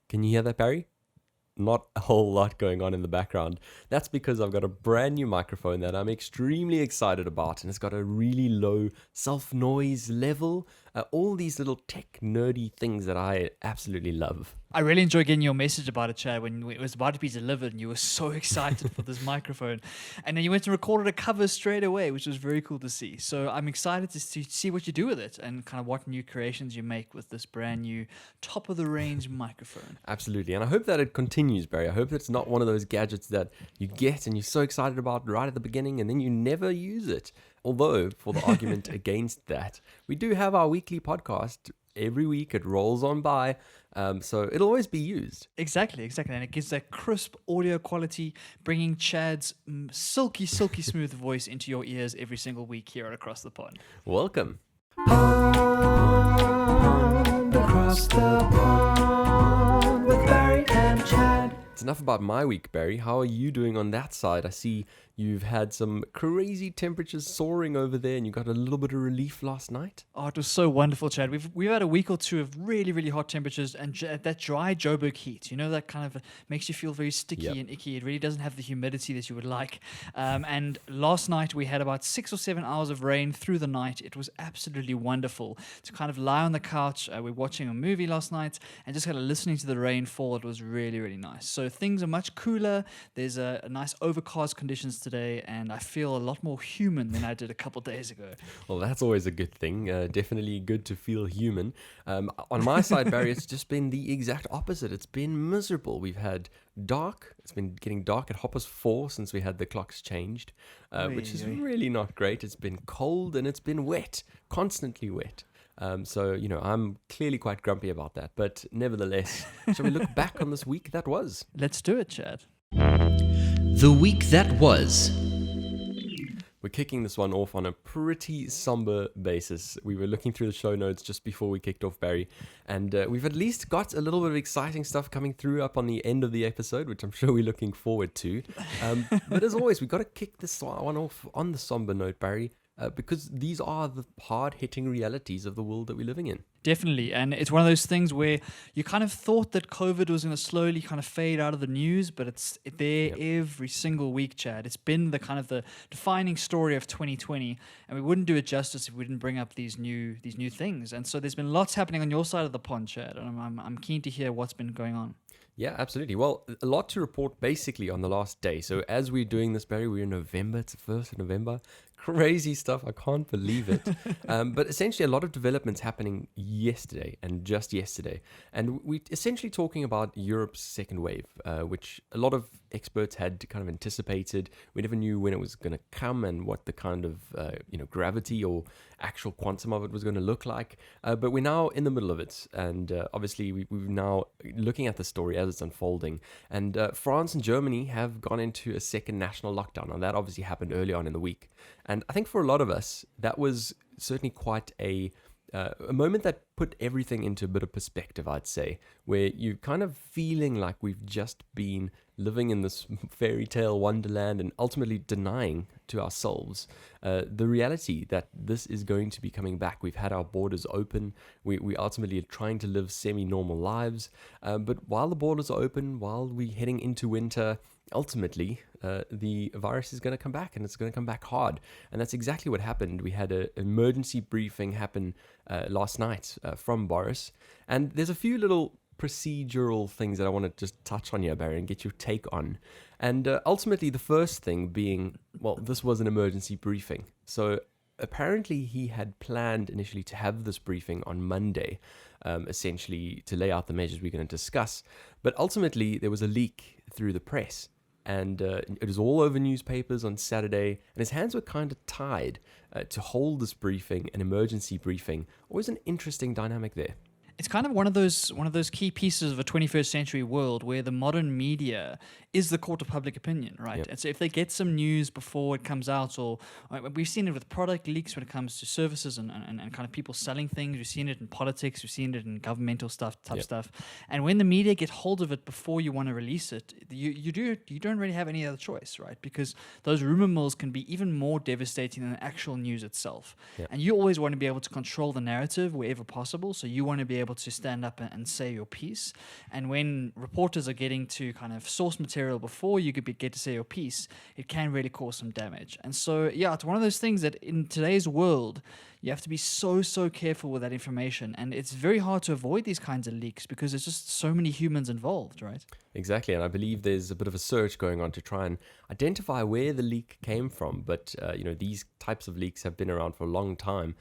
Can you hear that, Barry? Not a whole lot going on in the background. That's because I've got a brand new microphone that I'm extremely excited about, and it's got a really low self-noise level. All these little tech nerdy things that I absolutely love. I really enjoyed getting your message about it, Chad, when it was about to be delivered and you were so excited for this microphone. And then you went and recorded a cover straight away, which was very cool to see. So I'm excited to see what you do with it and kind of what new creations you make with this brand new top-of-the-range microphone. Absolutely. And I hope that it continues, Barry. I hope it's not one of those gadgets that you get and you're so excited about right at the beginning and then you never use it. Although, for the argument against that, we do have our weekly podcast. Every week it rolls on by, so it'll always be used. Exactly. And it gives that crisp audio quality, bringing Chad's silky smooth voice into your ears every single week here at Across the Pond. Welcome. Across the Pond with Barry and Chad. It's enough about my week, Barry. How are you doing on that side? I see you've had some crazy temperatures soaring over there and you got a little bit of relief last night. Oh, it was so wonderful, Chad. We've had a week or two of really hot temperatures and that dry Joburg heat. You know, that kind of makes you feel very sticky and icky. It really doesn't have the humidity that you would like. And last night we had about 6 or 7 hours of rain through the night. It was absolutely wonderful to kind of lie on the couch. We're watching a movie last night and just kind of listening to the rain fall. It was really nice. So things are much cooler. There's a nice overcast conditions today, and I feel a lot more human than I did a couple days ago. Well, that's always a good thing. Definitely good to feel human. On my side, Barry, it's just been the exact opposite. It's been miserable. We've had dark. It's been getting dark at 4:30 since we had the clocks changed, which is really not great. It's been cold and it's been wet, constantly wet. So, you know, I'm clearly quite grumpy about that. But nevertheless, shall we look back on this week that was? Let's do it, Chad. The week that was. We're kicking this one off on a pretty somber basis. We were looking through the show notes just before we kicked off, Barry, and we've at least got a little bit of exciting stuff coming through up on the end of the episode, which I'm sure we're looking forward to. But as always, we've got to kick this one off on the somber note, Barry, because these are the hard-hitting realities of the world that we're living in. Definitely, and it's one of those things where you kind of thought that COVID was going to slowly kind of fade out of the news, but it's there every single week, Chad. It's been the kind of the defining story of 2020, and we wouldn't do it justice if we didn't bring up these new things. And so there's been lots happening on your side of the pond, Chad, and I'm keen to hear what's been going on. Yeah, absolutely. Well, a lot to report basically on the last day. So as we're doing this, Barry, we're in November. It's the 1st of November. Crazy stuff. I can't believe it. But essentially a lot of developments happening yesterday and just yesterday. And we're essentially talking about Europe's second wave, which a lot of experts had kind of anticipated. We never knew when it was going to come and what the kind of gravity or actual quantum of it was going to look like. But we're now in the middle of it. And obviously we're now looking at the story as it's unfolding. And France and Germany have gone into a second national lockdown. And that obviously happened early on in the week. And I think for a lot of us, that was certainly quite a moment that put everything into a bit of perspective, I'd say, where you're kind of feeling like we've just been living in this fairy tale wonderland and ultimately denying to ourselves the reality that this is going to be coming back. We've had our borders open. We ultimately are trying to live semi-normal lives. But while the borders are open, while we're heading into winter, ultimately, the virus is going to come back, and it's going to come back hard. And that's exactly what happened. We had an emergency briefing happen last night from Boris. And there's a few little procedural things that I want to just touch on here, Barry, and get your take on. And ultimately, the first thing being, well, this was an emergency briefing. So apparently he had planned initially to have this briefing on Monday, essentially to lay out the measures we're going to discuss. But ultimately, there was a leak through the press. And it was all over newspapers on Saturday, and his hands were kind of tied to hold this briefing, an emergency briefing. Always an interesting dynamic there. It's kind of one of those key pieces of a 21st century world where the modern media is the court of public opinion, right? Yep. And so if they get some news before it comes out, or we've seen it with product leaks when it comes to services and kind of people selling things. We've seen it in politics. We've seen it in governmental stuff. And when the media get hold of it before you want to release it, you don't really have any other choice, right? Because those rumor mills can be even more devastating than the actual news itself. Yep. And you always want to be able to control the narrative wherever possible. So you want to be able able to stand up and say your piece. And when reporters are getting to kind of source material before you get to say your piece, it can really cause some damage. And so, yeah, it's one of those things that in today's world, you have to be so careful with that information. And it's very hard to avoid these kinds of leaks because there's just so many humans involved, right? Exactly, and I believe there's a bit of a search going on to try and identify where the leak came from. But these types of leaks have been around for a long time.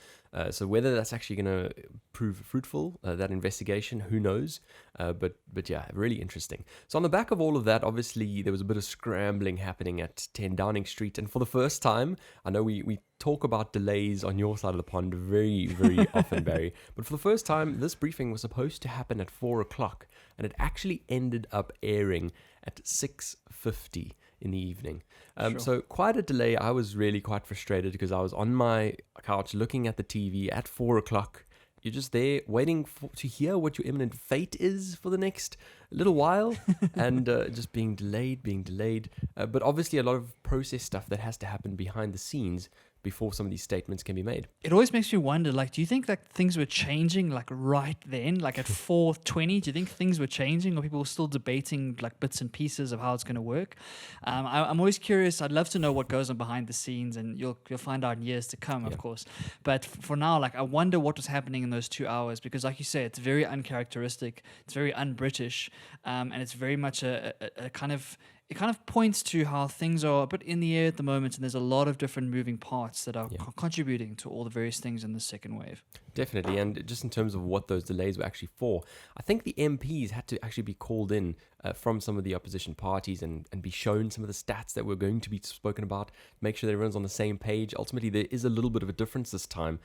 So whether that's actually going to prove fruitful, that investigation, who knows? But yeah, really interesting. So on the back of all of that, obviously there was a bit of scrambling happening at 10 Downing Street, and for the first time, I know we talk about delays on your side of the pond very, very often, Barry. But for the first time, this briefing was supposed to happen at 4 o'clock, and it actually ended up airing at 6:50 in the evening. Sure. So quite a delay. I was really quite frustrated because I was on my couch looking at the TV at 4 o'clock. You're just there waiting to hear what your imminent fate is for the next little while, and just being delayed. But obviously a lot of process stuff that has to happen behind the scenes before some of these statements can be made. It always makes me wonder, like, do you think that things were changing, like, right then? Like, at 4:20, do you think things were changing, or people were still debating, like, bits and pieces of how it's going to work? I'm always curious. I'd love to know what goes on behind the scenes, and you'll find out in years to come, of course. But for now, like, I wonder what was happening in those 2 hours, because, like you say, it's very uncharacteristic, it's very un-British, and it's very much a kind of... It kind of points to how things are a bit in the air at the moment, and there's a lot of different moving parts that are contributing to all the various things in the second wave. Definitely, and just in terms of what those delays were actually for, I think the MPs had to actually be called in from some of the opposition parties and be shown some of the stats that were going to be spoken about, make sure that everyone's on the same page. Ultimately, there is a little bit of a difference this time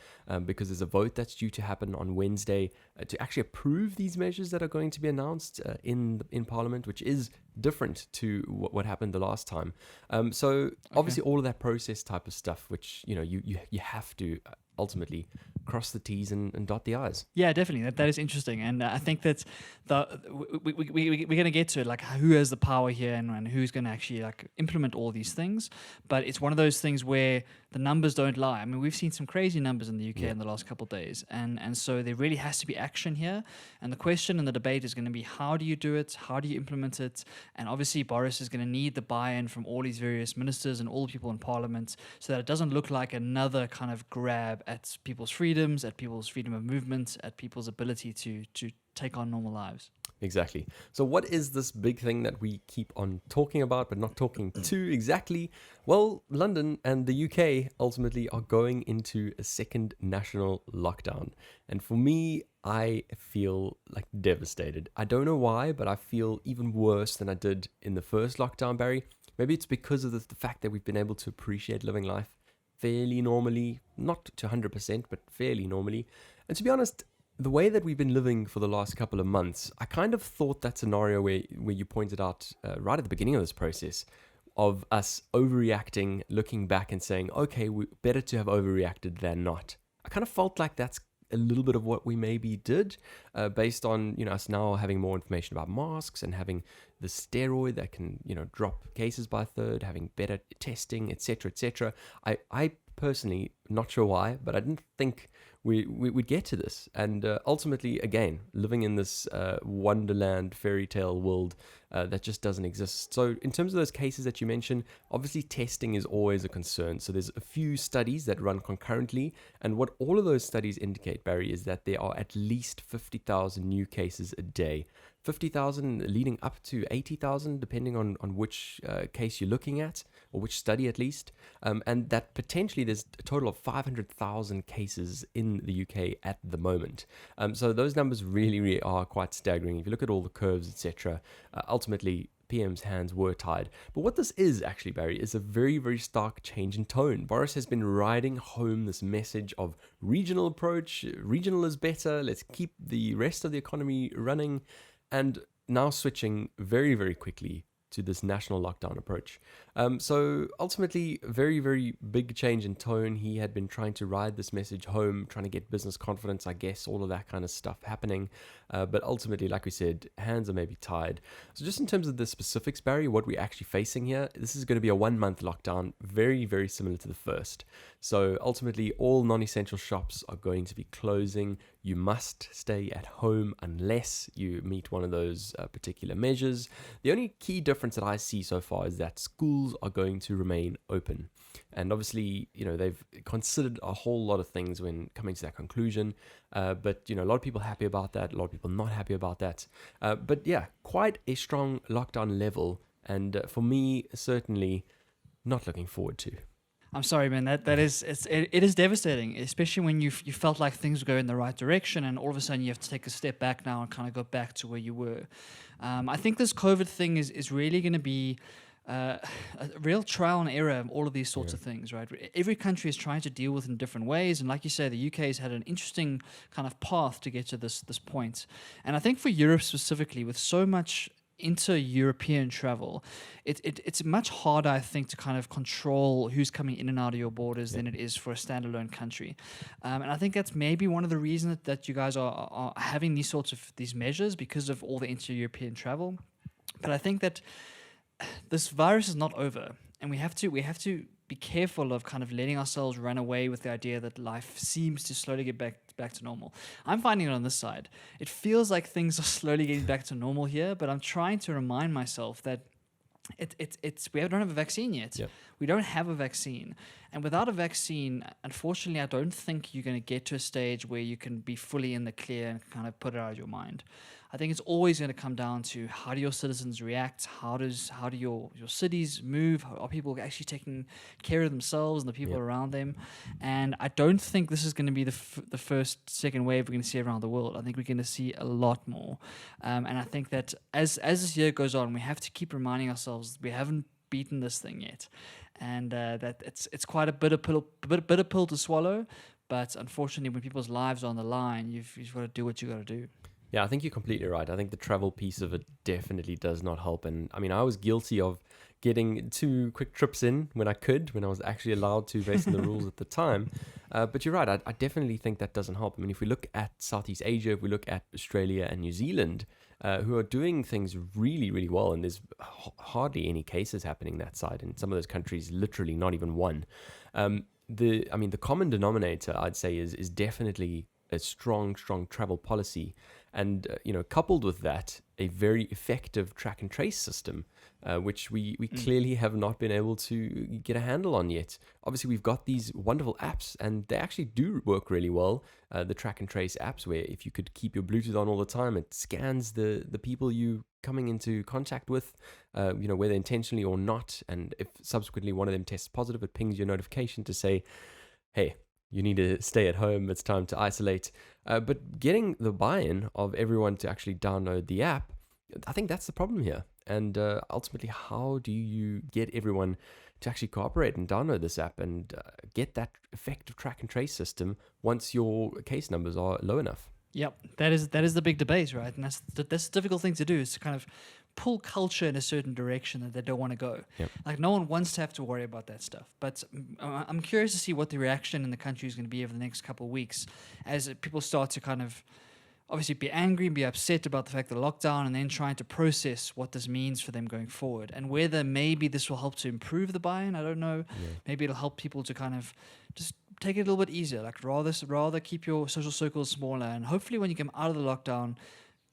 because there's a vote that's due to happen on Wednesday to actually approve these measures that are going to be announced in Parliament, which is different to what happened the last time. So obviously all of that process type of stuff, which you have to ultimately cross the T's and dot the I's. Yeah, definitely. That is interesting. And I think that we're going to get to it, like who has the power here and who's going to actually like implement all these things. But it's one of those things where the numbers don't lie. I mean, we've seen some crazy numbers in the UK in the last couple of days. And so there really has to be action here. And the question and the debate is going to be, how do you do it? How do you implement it? And obviously Boris is going to need the buy-in from all these various ministers and all the people in Parliament so that it doesn't look like another kind of grab at people's freedoms, at people's freedom of movement, at people's ability to take on normal lives. Exactly. So what is this big thing that we keep on talking about but not talking to exactly? Well, London and the UK ultimately are going into a second national lockdown. And for me, I feel like devastated. I don't know why, but I feel even worse than I did in the first lockdown, Barry. Maybe it's because of the fact that we've been able to appreciate living life fairly normally, not to 100%, but fairly normally. And to be honest, the way that we've been living for the last couple of months, I kind of thought that scenario where you pointed out right at the beginning of this process of us overreacting, looking back and saying, okay, we're better to have overreacted than not. I kind of felt like that's a little bit of what we maybe did based on us now having more information about masks and having the steroid that can drop cases by a third, having better testing, etc. I personally, not sure why, but I didn't think we'd get to this. And ultimately, again, living in this wonderland fairy tale world that just doesn't exist. So in terms of those cases that you mentioned, obviously testing is always a concern. So there's a few studies that run concurrently. And what all of those studies indicate, Barry, is that there are at least 50,000 new cases a day. 50,000 leading up to 80,000, depending on which case you're looking at, or which study at least. And that potentially there's a total of 500,000 cases in the UK at the moment. So those numbers really are quite staggering. If you look at all the curves, etc., ultimately PM's hands were tied. But what this is actually, Barry, is a very stark change in tone. Boris has been riding home this message of regional approach. Regional is better. Let's keep the rest of the economy running. And now switching very quickly to this national lockdown approach. So ultimately, very big change in tone. He had been trying to ride this message home, trying to get business confidence, I guess, all of that kind of stuff happening. But ultimately, like we said, hands are maybe tied. So just in terms of the specifics, Barry, what we're actually facing here, this is going to be a 1-month lockdown, very, very similar to the first. So ultimately, all non-essential shops are going to be closing. You must stay at home unless you meet one of those particular measures. The only key difference that I see so far is that schools are going to remain open. And obviously, they've considered a whole lot of things when coming to that conclusion. But, a lot of people happy about that. A lot of people not happy about that. But yeah, quite a strong lockdown level. And for me, certainly not looking forward to. I'm sorry, man. It is devastating, especially when you felt like things were going in the right direction, and all of a sudden you have to take a step back now and kind of go back to where you were. I think this COVID thing is really going to be a real trial and error of all of these sorts of things, right? Every country is trying to deal with it in different ways, and like you say, the UK has had an interesting kind of path to get to this point. And I think for Europe specifically, with so much inter-European travel, it's much harder, I think, to kind of control who's coming in and out of your borders than it is for a standalone country. And I think that's maybe one of the reasons that you guys are having these measures, because of all the inter-European travel. But I think that this virus is not over, and we have to be careful of kind of letting ourselves run away with the idea that life seems to slowly get back to normal. I'm finding it on this side. It feels like things are slowly getting back to normal here, but I'm trying to remind myself that we don't have a vaccine yet. Yep. We don't have a vaccine. And without a vaccine, unfortunately, I don't think you're going to get to a stage where you can be fully in the clear and kind of put it out of your mind. I think it's always going to come down to, how do your citizens react? How do your cities move? Are people actually taking care of themselves and the people around them? And I don't think this is going to be the second wave we're going to see around the world. I think we're going to see a lot more. And I think that as this year goes on, we have to keep reminding ourselves we haven't beaten this thing yet, and that it's quite a bitter pill to swallow. But unfortunately, when people's lives are on the line, you've got to do what you got to do. Yeah, I think you're completely right. I think the travel piece of it definitely does not help. And I mean, I was guilty of getting 2 quick trips in when I was actually allowed to based on the rules at the time. But you're right, I definitely think that doesn't help. I mean, if we look at Southeast Asia, if we look at Australia and New Zealand, who are doing things really, really well, and there's hardly any cases happening that side. In some of those countries, literally not even one. The common denominator, I'd say, is definitely a strong travel policy. And, coupled with that, a very effective track and trace system, which we clearly have not been able to get a handle on yet. Obviously, we've got these wonderful apps, and they actually do work really well. The track and trace apps, where if you could keep your Bluetooth on all the time, it scans the people you coming into contact with, whether intentionally or not. And if subsequently one of them tests positive, it pings your notification to say, hey, you need to stay at home, it's time to isolate. But getting the buy-in of everyone to actually download the app, I think that's the problem here. And ultimately, how do you get everyone to actually cooperate and download this app and get that effective track and trace system once your case numbers are low enough? Yep, that is the big debate, right? And that's the difficult thing to do, is to kind of pull culture in a certain direction that they don't want to go. Yep. Like, no one wants to have to worry about that stuff. But I'm curious to see what the reaction in the country is going to be over the next couple of weeks, as people start to kind of obviously be angry and be upset about the fact of the lockdown, and then trying to process what this means for them going forward, and whether maybe this will help to improve the buy-in. I don't know. Yeah. Maybe it'll help people to kind of just take it a little bit easier, like rather keep your social circles smaller, and hopefully when you come out of the lockdown,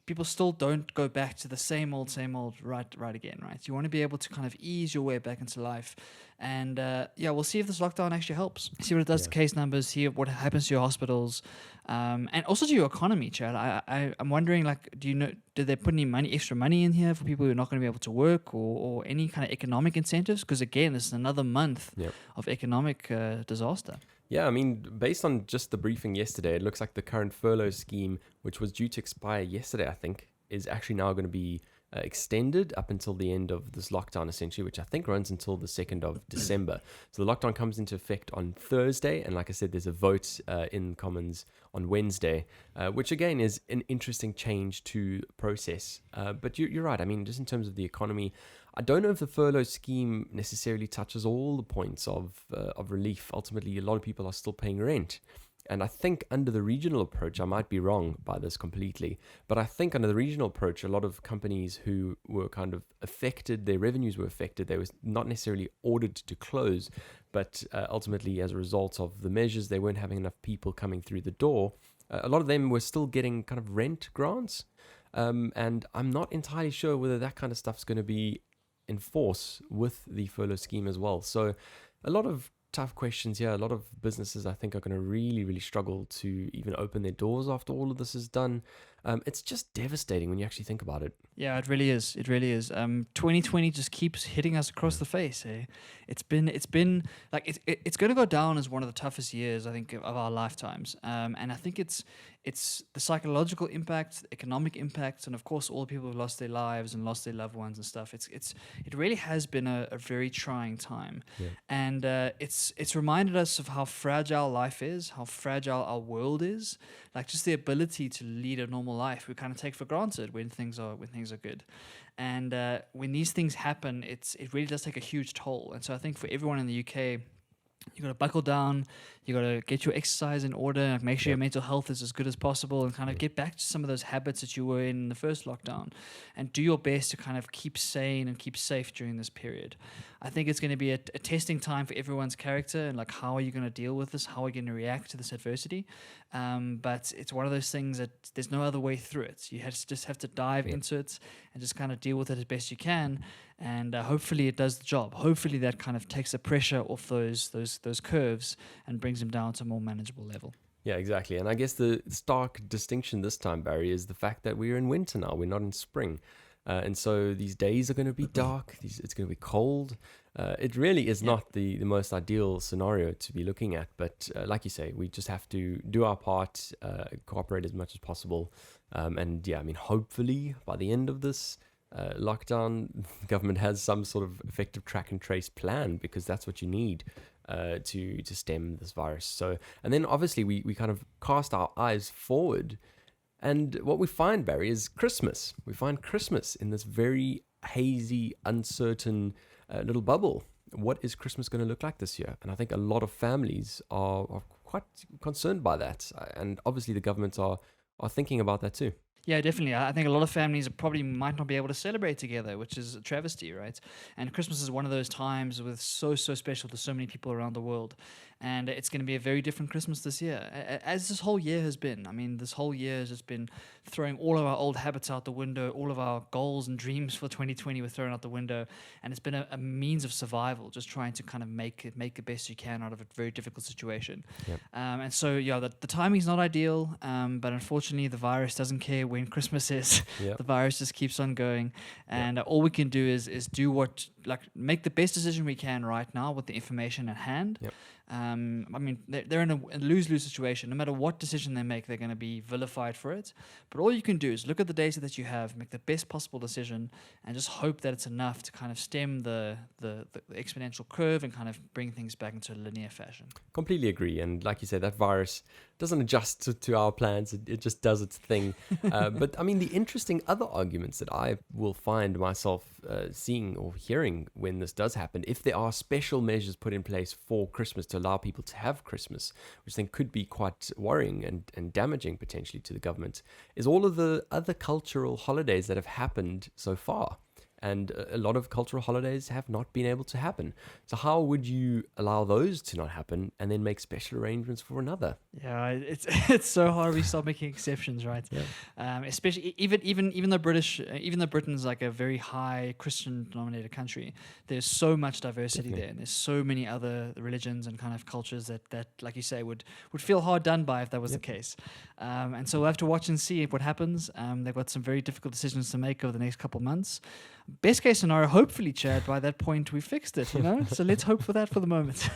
people still don't go back to the same old right again, right? You want to be able to kind of ease your way back into life. And we'll see if this lockdown actually helps. See what it does to case numbers, see what happens to your hospitals, and also to your economy, Chad. I'm wondering, like, did they put any extra money in here for people who are not going to be able to work, or any kind of economic incentives? Because again, this is another month of economic disaster. Yeah, I mean, based on just the briefing yesterday, it looks like the current furlough scheme, which was due to expire yesterday, I think, is actually now going to be extended up until the end of this lockdown, essentially, which I think runs until the 2nd of December. So the lockdown comes into effect on Thursday, and like I said, there's a vote in Commons on Wednesday, which again is an interesting change to process. But you're right. I mean, just in terms of the economy, I don't know if the furlough scheme necessarily touches all the points of relief. Ultimately, a lot of people are still paying rent. And I think under the regional approach, I might be wrong by this completely, but I think under the regional approach, a lot of companies who were kind of affected, their revenues were affected. They were not necessarily ordered to close, but ultimately, as a result of the measures, they weren't having enough people coming through the door. A lot of them were still getting kind of rent grants. And I'm not entirely sure whether that kind of stuff's going to be in force with the furlough scheme as well. So a lot of tough questions here. A lot of businesses, I think, are going to really, really struggle to even open their doors after all of this is done. It's just devastating when you actually think about it. Yeah, it really is. It really is. 2020 just keeps hitting us across the face. Eh? It's been like it's going to go down as one of the toughest years, I think, of our lifetimes. And I think it's the psychological impact, the economic impact, and of course all the people who lost their lives and lost their loved ones and stuff. It really has been a very trying time, and it's reminded us of how fragile life is, how fragile our world is. Like just the ability to lead a normal life, we kind of take for granted when things are good, and when these things happen, it really does take a huge toll. And so I think for everyone in the UK, you got to buckle down. You got to get your exercise in order, like make sure your mental health is as good as possible, and kind of get back to some of those habits that you were in the first lockdown, and do your best to kind of keep sane and keep safe during this period. I think it's going to be a testing time for everyone's character, and like, how are you going to deal with this? How are you going to react to this adversity? But it's one of those things that there's no other way through it. You just have to dive into it and just kind of deal with it as best you can. And hopefully it does the job. Hopefully that kind of takes the pressure off those curves and brings them down to a more manageable level. Yeah, exactly. And I guess the stark distinction this time, Barry, is the fact that we're in winter now. We're not in spring. And so these days are going to be dark. It's going to be cold. It really is not the most ideal scenario to be looking at. But like you say, we just have to do our part, cooperate as much as possible. And yeah, I mean, hopefully by the end of this lockdown, the government has some sort of effective track and trace plan, because that's what you need to stem this virus. So, and then obviously we kind of cast our eyes forward. And what we find, Barry, is Christmas. We find Christmas in this very hazy, uncertain little bubble. What is Christmas going to look like this year? And I think a lot of families are quite concerned by that. And obviously the governments are thinking about that too. Yeah, definitely. I think a lot of families probably might not be able to celebrate together, which is a travesty, right? And Christmas is one of those times with so special to so many people around the world. And it's going to be a very different Christmas this year, as this whole year has been. I mean, this whole year has just been throwing all of our old habits out the window. All of our goals and dreams for 2020 were thrown out the window. And it's been a means of survival, just trying to kind of make the best you can out of a very difficult situation. Yep. And so, yeah, the timing's not ideal, but unfortunately the virus doesn't care when Christmas is. Yep. The virus just keeps on going. And all we can do is make the best decision we can right now with the information at hand. Yep. I mean, they're in a lose-lose situation. No matter what decision they make, they're going to be vilified for it. But all you can do is look at the data that you have, make the best possible decision, and just hope that it's enough to kind of stem the exponential curve and kind of bring things back into a linear fashion. Completely agree. And like you said, that virus doesn't adjust to our plans. It just does its thing. But I mean, the interesting other arguments that I will find myself seeing or hearing when this does happen, if there are special measures put in place for Christmas to allow people to have Christmas, which then could be quite worrying and damaging potentially to the government, is all of the other cultural holidays that have happened so far. And a lot of cultural holidays have not been able to happen. So how would you allow those to not happen and then make special arrangements for another? Yeah, it's so hard. We start making exceptions, right? Yeah. Especially even though Britain's like a very high Christian denominated country, there's so much diversity there, and there's so many other religions and kind of cultures that like you say would feel hard done by if that was the case. And so we'll have to watch and see what happens. They've got some very difficult decisions to make over the next couple of months. Best case scenario, hopefully, Chad, by that point we fixed it, So let's hope for that for the moment.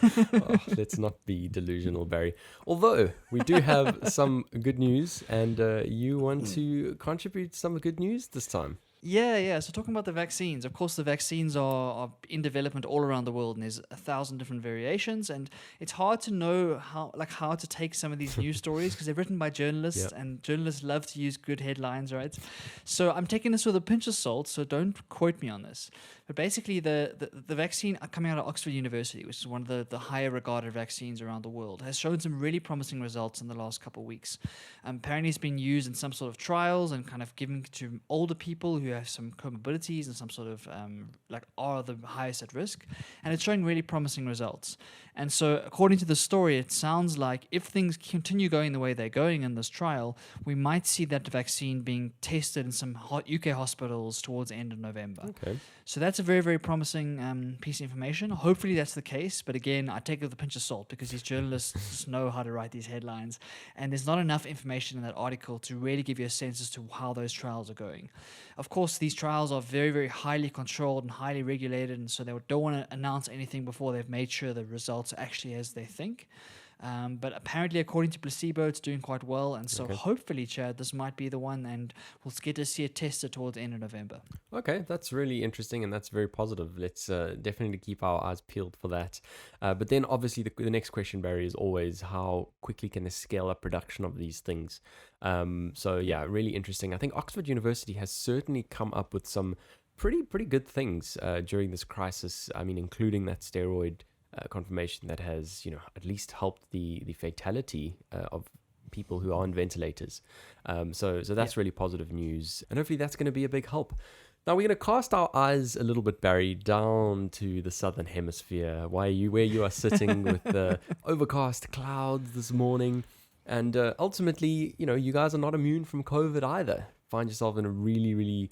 Let's not be delusional, Barry. Although we do have some good news, and you want to contribute some good news this time. Yeah. So talking about the vaccines, of course, the vaccines are in development all around the world, and there's 1,000 different variations, and it's hard to know how to take some of these news stories because they're written by journalists, Yeah. and journalists love to use good headlines, right? So I'm taking this with a pinch of salt, so don't quote me on this. But basically, the vaccine coming out of Oxford University, which is one of the higher regarded vaccines around the world, has shown some really promising results in the last couple of weeks. Apparently, it's been used in some sort of trials and kind of given to older people who have some comorbidities and some sort of are the highest at risk, and it's showing really promising results. And so, according to the story, it sounds like if things continue going the way they're going in this trial, we might see that vaccine being tested in some UK hospitals towards the end of November. Okay. So that's a very, very promising piece of information. Hopefully that's the case. But again, I take it with a pinch of salt because these journalists know how to write these headlines. And there's not enough information in that article to really give you a sense as to how those trials are going. Of course, these trials are very, very highly controlled and highly regulated. And so they don't want to announce anything before they've made sure the results are actually as they think. But apparently, according to placebo, it's doing quite well. And so hopefully, Chad, this might be the one, and we'll get to see it tested towards the end of November. Okay, that's really interesting, and that's very positive. Let's definitely keep our eyes peeled for that. But then, obviously, the next question, Barry, is always how quickly can they scale up production of these things? So, yeah, really interesting. I think Oxford University has certainly come up with some pretty good things during this crisis. I mean, including that steroid confirmation that has, at least helped the fatality of people who are on ventilators. So that's really positive news, and hopefully that's going to be a big help. Now we're going to cast our eyes a little bit, Barry, down to the southern hemisphere, where you are sitting with the overcast clouds this morning, and ultimately, you guys are not immune from COVID either. Find yourself in a really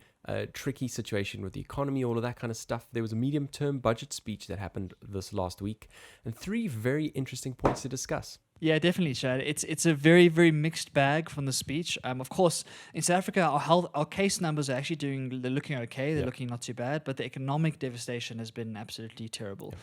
tricky situation with the economy, all of that kind of stuff. There was a medium-term budget speech that happened this last week, and 3 very interesting points to discuss. Yeah, definitely, Chad. It's a very, very mixed bag from the speech. Of course, in South Africa, our case numbers are actually they're looking okay. They're looking not too bad, but the economic devastation has been absolutely terrible.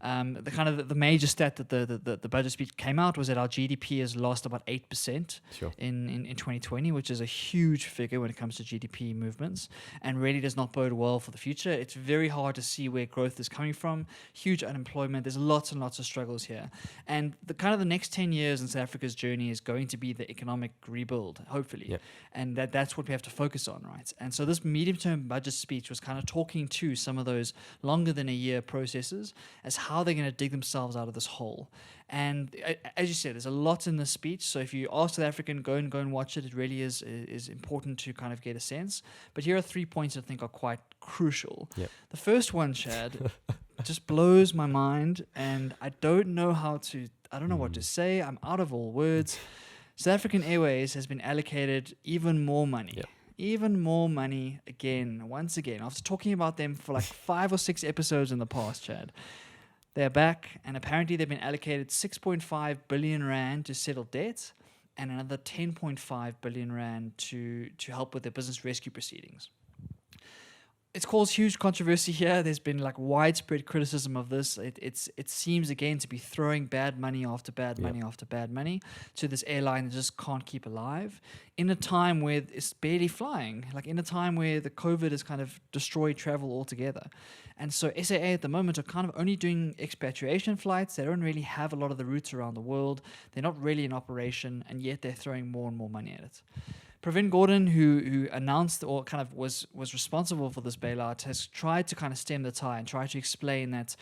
The major stat that the budget speech came out was that our GDP has lost about 8% in 2020, which is a huge figure when it comes to GDP movements, and really does not bode well for the future. It's very hard to see where growth is coming from. Huge unemployment. There's lots and lots of struggles here, and the next 10 years in South Africa's journey is going to be the economic rebuild, hopefully. And that's what we have to focus on, right? And so this medium-term budget speech was kind of talking to some of those longer than a year processes as how they're going to dig themselves out of this hole. And as you said, there's a lot in the speech. So if you are South African, go and watch it. It really is important to kind of get a sense. But here are 3 points I think are quite crucial. The first one, Chad, just blows my mind, and I don't know what to say. I'm out of all words. South African Airways has been allocated even more money. Even more money once again. After talking about them for like 5 or 6 episodes in the past, Chad. They're back, and apparently they've been allocated 6.5 billion rand to settle debt and another 10.5 billion rand to help with their business rescue proceedings. It's caused huge controversy here. There's been widespread criticism of this. It seems again to be throwing bad money after bad money after bad money to this airline that just can't keep alive in a time where it's barely flying, in a time where the COVID has kind of destroyed travel altogether. And so SAA at the moment are kind of only doing expatriation flights. They don't really have a lot of the routes around the world. They're not really in operation, and yet they're throwing more and more money at it. Pravin Gordhan, who announced or kind of was responsible for this bailout, has tried to kind of stem the tide and try to explain that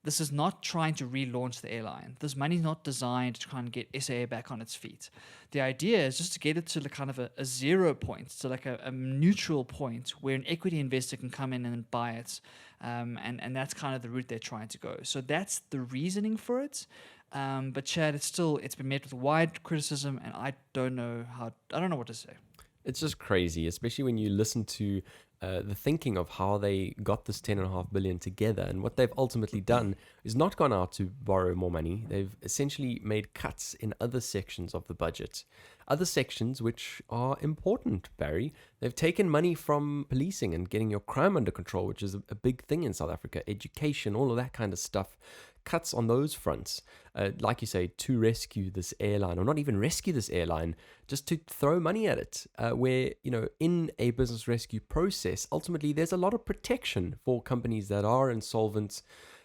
this is not trying to relaunch the airline. This money is not designed to try and get SAA back on its feet. The idea is just to get it to kind of a 0 point, so a neutral point where an equity investor can come in and buy it. And that's kind of the route they're trying to go. So that's the reasoning for it. But Chad, it's been met with wide criticism, and I don't know what to say. It's just crazy, especially when you listen to the thinking of how they got this 10.5 billion together, and what they've ultimately done is not gone out to borrow more money. They've essentially made cuts in other sections of the budget, other sections which are important, Barry. They've taken money from policing and getting your crime under control, which is a big thing in South Africa, education, all of that kind of stuff. cuts on those fronts, like you say, to rescue this airline, or not even rescue this airline, just to throw money at it, where, in a business rescue process, ultimately there's a lot of protection for companies that are insolvent,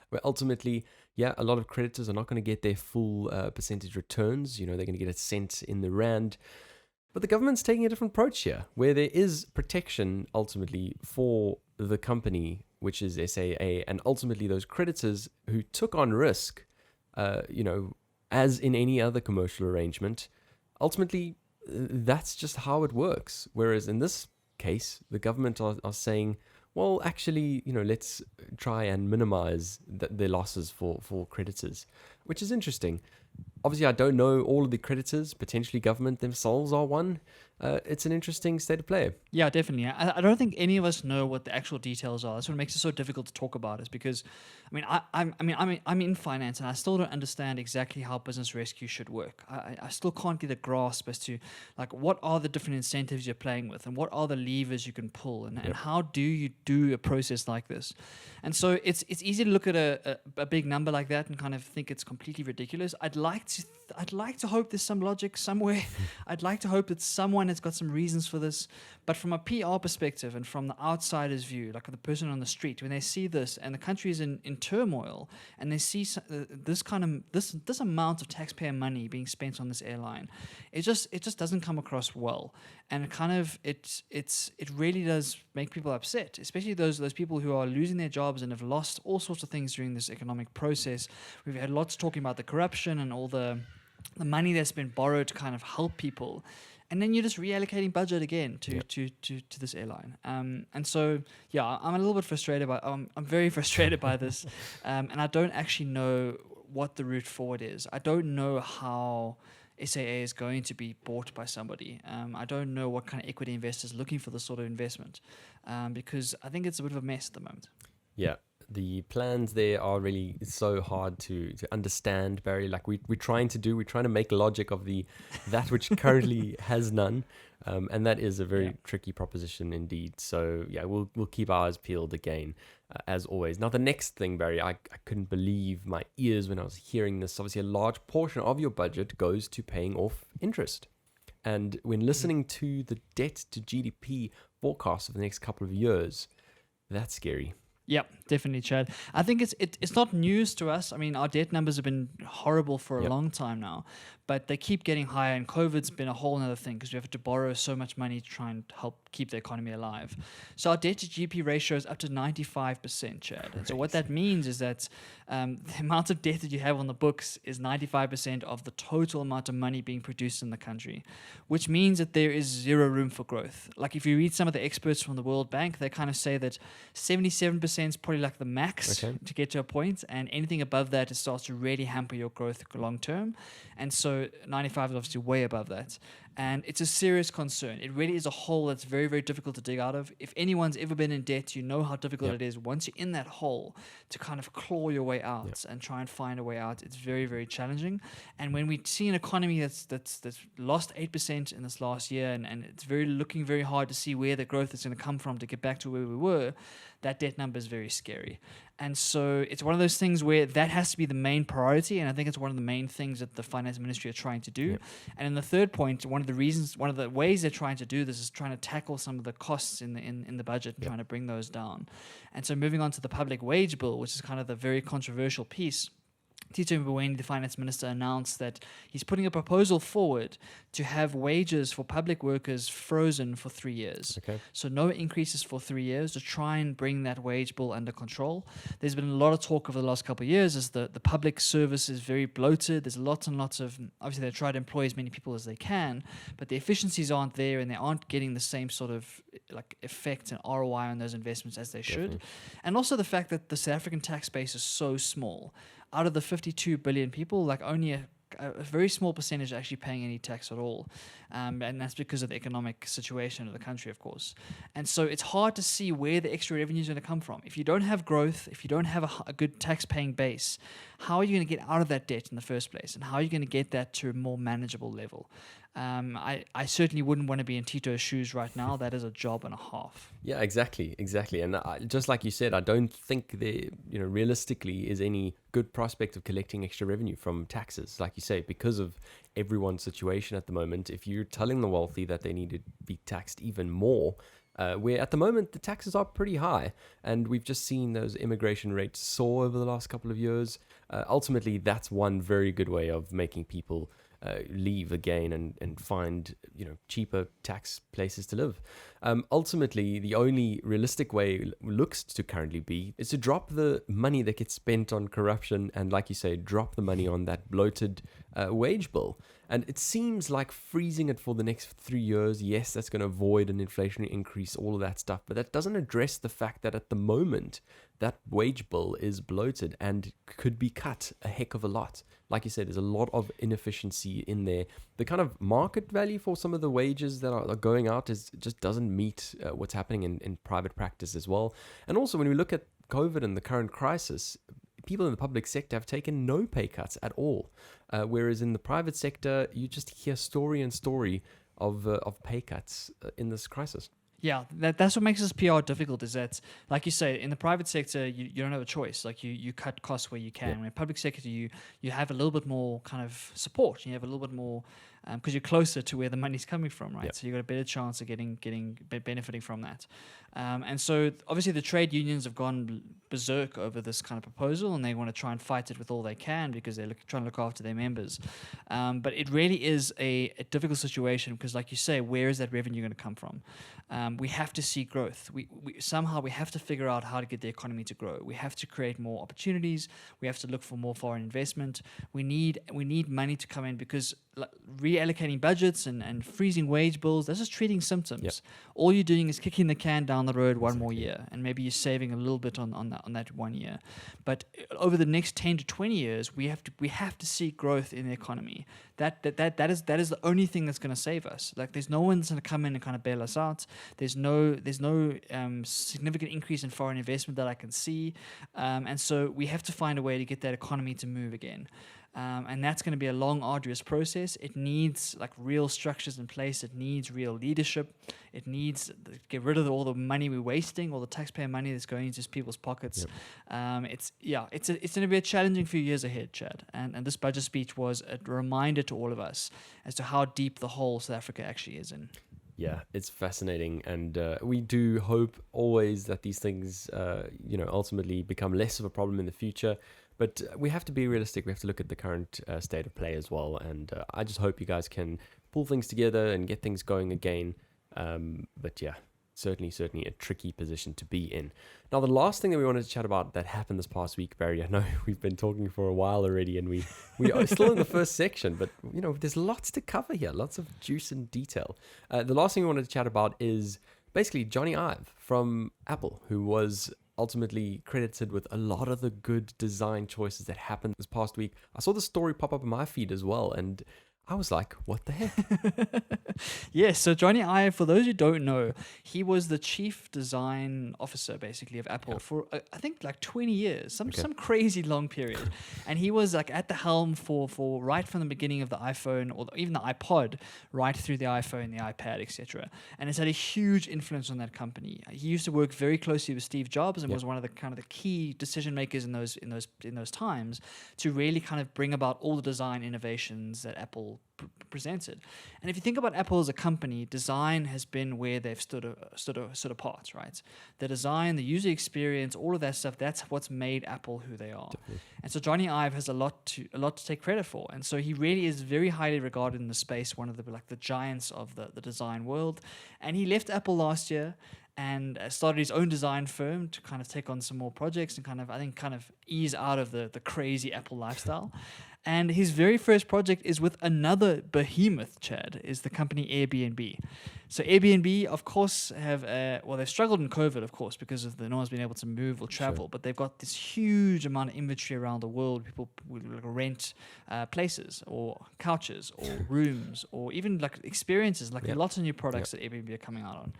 where ultimately, a lot of creditors are not going to get their full percentage returns. They're going to get a cent in the rand. But the government's taking a different approach here, where there is protection ultimately for the company, which is SAA, and ultimately those creditors who took on risk, as in any other commercial arrangement. Ultimately, that's just how it works. Whereas in this case, the government are saying, well, actually, let's try and minimize the losses for creditors, which is interesting. Obviously, I don't know all of the creditors. Potentially government themselves are one. It's an interesting state of play. Yeah, definitely. I don't think any of us know what the actual details are. That's what makes it so difficult to talk about. Is because, I'm in finance, and I still don't understand exactly how business rescue should work. I still can't get a grasp as to what are the different incentives you're playing with, and what are the levers you can pull, and how do you do a process like this. And so it's easy to look at a big number like that and kind of think it's completely ridiculous. I'd like to hope there's some logic somewhere. I'd like to hope that someone has got some reasons for this. But from a PR perspective and from the outsider's view, like the person on the street, when they see this and the country is in turmoil, and they see this amount of taxpayer money being spent on this airline, it just doesn't come across well. And it really does make people upset, especially those people who are losing their jobs and have lost all sorts of things during this economic process. We've had lots talking about the corruption and all the money that's been borrowed to kind of help people. And then you're just reallocating budget again to this airline. And so, I'm a little bit frustrated I'm very frustrated by this. And I don't actually know what the route forward is. I don't know how SAA is going to be bought by somebody. I don't know what kind of equity investors looking for this sort of investment, because I think it's a bit of a mess at the moment. Yeah, the plans there are really so hard to understand, Barry. Like we're trying to make logic of that which currently has none, and that is a very tricky proposition indeed. So we'll keep our eyes peeled again, as always. Now the next thing, Barry, I couldn't believe my ears when I was hearing this. Obviously, a large portion of your budget goes to paying off interest, and when listening to the debt to GDP forecast of the next couple of years, that's scary. Yeah, definitely, Chad. I think it's not news to us. I mean, our debt numbers have been horrible for a long time now, but they keep getting higher, and COVID's been a whole other thing because we have to borrow so much money to try and help keep the economy alive. So our debt to GDP ratio is up to 95%, Chad. And so what that means is that the amount of debt that you have on the books is 95% of the total amount of money being produced in the country, which means that there is zero room for growth. Like if you read some of the experts from the World Bank, they kind of say that 77% is probably like the max to get to a point, and anything above that, it starts to really hamper your growth long term. And so 95 is obviously way above that. And it's a serious concern. It really is a hole that's very, very difficult to dig out of. If anyone's ever been in debt, you know how difficult it is once you're in that hole to kind of claw your way out and try and find a way out. It's very, very challenging. And when we see an economy that's lost 8% in this last year, and it's looking very hard to see where the growth is going to come from to get back to where we were, that debt number is very scary. And so it's one of those things where that has to be the main priority, and I think it's one of the main things that the finance ministry are trying to do. Yep. And in the third point, one of the ways they're trying to do this is trying to tackle some of the costs in the budget and trying to bring those down. And so moving on to the public wage bill, which is kind of the very controversial piece, Tito Mboweni, the finance minister, announced that he's putting a proposal forward to have wages for public workers frozen for 3 years. Okay. So no increases for 3 years to try and bring that wage bill under control. There's been a lot of talk over the last couple of years as the public service is very bloated. There's lots and lots of, obviously they try to employ as many people as they can, but the efficiencies aren't there and they aren't getting the same sort of like effect and ROI on those investments as they should. And also the fact that the South African tax base is so small. Out of the 52 billion people, like only a very small percentage are actually paying any tax at all. And that's because of the economic situation of the country, of course. And so it's hard to see where the extra revenue is going to come from. If you don't have growth, if you don't have a good tax-paying base, how are you going to get out of that debt in the first place? And how are you going to get that to a more manageable level? I certainly wouldn't want to be in Tito's shoes right now. That is a job and a half. Yeah, exactly. And just like you said, I don't think there, realistically is any good prospect of collecting extra revenue from taxes, like you say, because of everyone's situation at the moment. If you're telling the wealthy that they need to be taxed even more, where at the moment the taxes are pretty high, and we've just seen those immigration rates soar over the last couple of years. Ultimately, that's one very good way of making people leave again and find cheaper tax places to live. Ultimately, the only realistic way looks to currently be is to drop the money that gets spent on corruption and, like you say, drop the money on that bloated wage bill. And it seems like freezing it for the next 3 years, yes, that's going to avoid an inflationary increase, all of that stuff, but that doesn't address the fact that at the moment that wage bill is bloated and could be cut a heck of a lot. Like you said, there's a lot of inefficiency in there. The kind of market value for some of the wages that are going out just doesn't meet what's happening in private practice as well. And also, when we look at COVID and the current crisis, people in the public sector have taken no pay cuts at all. Whereas in the private sector, you just hear story and story of pay cuts in this crisis. Yeah, that's what makes this PR difficult, is that, like you say, in the private sector, you don't have a choice. Like, you cut costs where you can. Yeah. In public sector, you have a little bit more kind of support. You have a little bit more, because you're closer to where the money's coming from, right? Yep. So you've got a better chance of benefiting from that. And so obviously the trade unions have gone berserk over this kind of proposal, and they want to try and fight it with all they can because they're trying to look after their members. But it really is a difficult situation because, like you say, where is that revenue going to come from? We have to see growth. We somehow have to figure out how to get the economy to grow. We have to create more opportunities. We have to look for more foreign investment. We need money to come in, because reallocating budgets and freezing wage bills, that's just treating symptoms. Yep. All you're doing is kicking the can down the road one more year, and maybe you're saving a little bit on that 1 year. But over the next 10 to 20 years, we have to see growth in the economy. That is the only thing that's going to save us. Like, there's no one's going to come in and kind of bail us out. There's no significant increase in foreign investment that I can see, and so we have to find a way to get that economy to move again. And that's going to be a long, arduous process. It needs real structures in place. It needs real leadership. It needs to get rid of all the money we're wasting, all the taxpayer money that's going into people's pockets. Yep. It's going to be a challenging few years ahead, Chad. And this budget speech was a reminder to all of us as to how deep the hole South Africa actually is in. Yeah, it's fascinating, and we do hope always that these things, ultimately become less of a problem in the future. But we have to be realistic. We have to look at the current state of play as well. And I just hope you guys can pull things together and get things going again. But yeah, certainly a tricky position to be in. Now, the last thing that we wanted to chat about that happened this past week, Barry, I know we've been talking for a while already, and we are still in the first section, but there's lots to cover here, lots of juice and detail. The last thing we wanted to chat about is basically Jony Ive from Apple, who was ultimately credited with a lot of the good design choices that happened this past week. I saw the story pop up in my feed as well, and I was like, what the heck? Yes, so Jony Ive, for those who don't know, he was the chief design officer, basically, of Apple for, I think, 20 years, some crazy long period. And he was at the helm for right from the beginning of the iPhone, or even the iPod, right through the iPhone, the iPad, etc. And it's had a huge influence on that company. He used to work very closely with Steve Jobs and was one of the key decision makers in those times to really kind of bring about all the design innovations that Apple presented. And if you think about Apple as a company, design has been where they've stood apart, right? The design, the user experience, all of that stuff, that's what's made Apple who they are. Definitely. And so Jony Ive has a lot to take credit for. And so he really is very highly regarded in the space, one of the giants of the design world. And he left Apple last year and started his own design firm to kind of take on some more projects and kind of ease out of the crazy Apple lifestyle. And his very first project is with another behemoth, Chad, is the company Airbnb. So Airbnb, of course, they've struggled in COVID, of course, because of no one's been able to move or travel, but they've got this huge amount of inventory around the world. People will rent places or couches or rooms or even experiences, lots of new products that Airbnb are coming out on.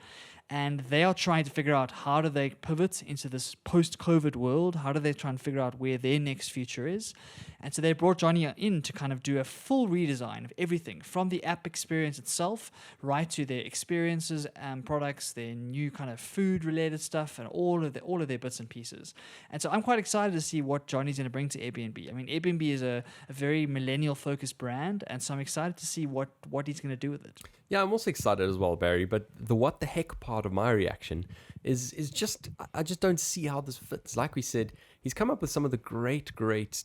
And they are trying to figure out how do they pivot into this post-COVID world? How do they try and figure out where their next future is? And so they brought Jony in to kind of do a full redesign of everything, from the app experience itself right to their experiences and products, their new kind of food-related stuff, and all of their bits and pieces. And so I'm quite excited to see what Jony's going to bring to Airbnb. I mean, Airbnb is a very millennial-focused brand, and so I'm excited to see what he's going to do with it. Yeah, I'm also excited as well, Barry. But the what the heck part of my reaction is just I just don't see how this fits. Like we said, he's come up with some of the great